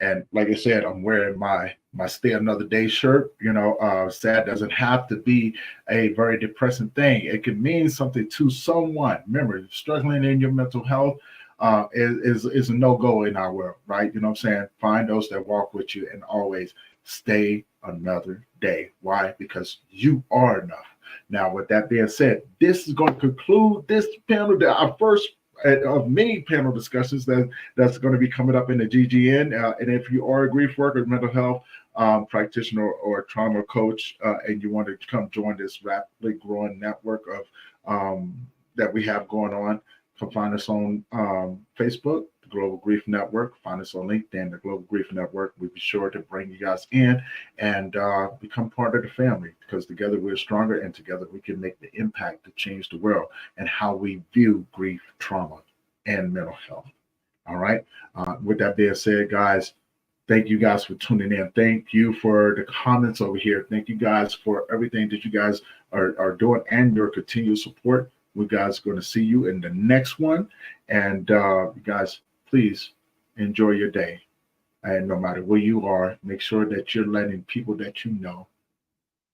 And like I said, I'm wearing my Stay Another Day shirt. Sad doesn't have to be a very depressing thing. It can mean something to someone. Remember, struggling in your mental health is a no-go in our world, right? You know what I'm saying? Find those that walk with you and always stay another day. Why? Because you are enough. Now, with that being said, this is going to conclude this panel, our first of many panel discussions that's going to be coming up in the GGN. And if you are a grief worker, mental health practitioner, or trauma coach, and you want to come join this rapidly growing network of that we have going on, come find us on Facebook, the Global Grief Network. Find us on LinkedIn, the Global Grief Network. We'll be sure to bring you guys in and become part of the family, because together we're stronger, and together we can make the impact to change the world and how we view grief, trauma, and mental health. All right. With that being said, guys, thank you guys for tuning in. Thank you for the comments over here. Thank you guys for everything that you guys are doing and your continued support. We guys are going to see you in the next one. And you guys, please enjoy your day. And no matter where you are, make sure that you're letting people that you know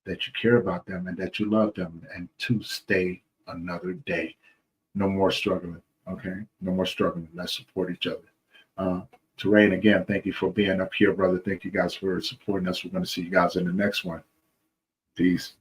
that you care about them and that you love them, and to stay another day. No more struggling. Okay? No more struggling. Let's support each other. Terrain, again, thank you for being up here, brother. Thank you guys for supporting us. We're going to see you guys in the next one. Peace.